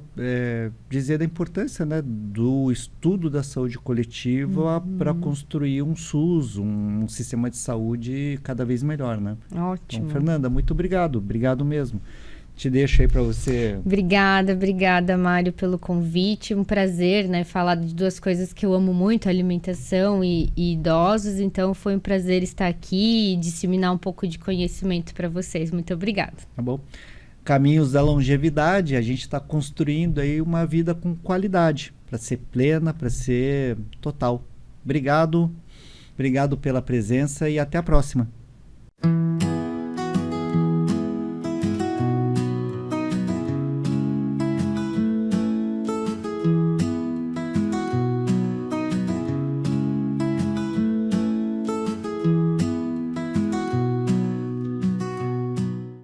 dizer da importância, né, do estudo da saúde coletiva para construir um SUS, um sistema de saúde cada vez melhor, né? Ótimo. Então, Fernanda, muito obrigado mesmo. Te deixo aí para você. Obrigada, Mário, pelo convite. Um prazer, né, falar de duas coisas que eu amo muito, alimentação e idosos. Então, foi um prazer estar aqui e disseminar um pouco de conhecimento para vocês. Muito obrigada. Tá bom. Caminhos da longevidade, a gente está construindo aí uma vida com qualidade, para ser plena, para ser total. Obrigado pela presença e até a próxima.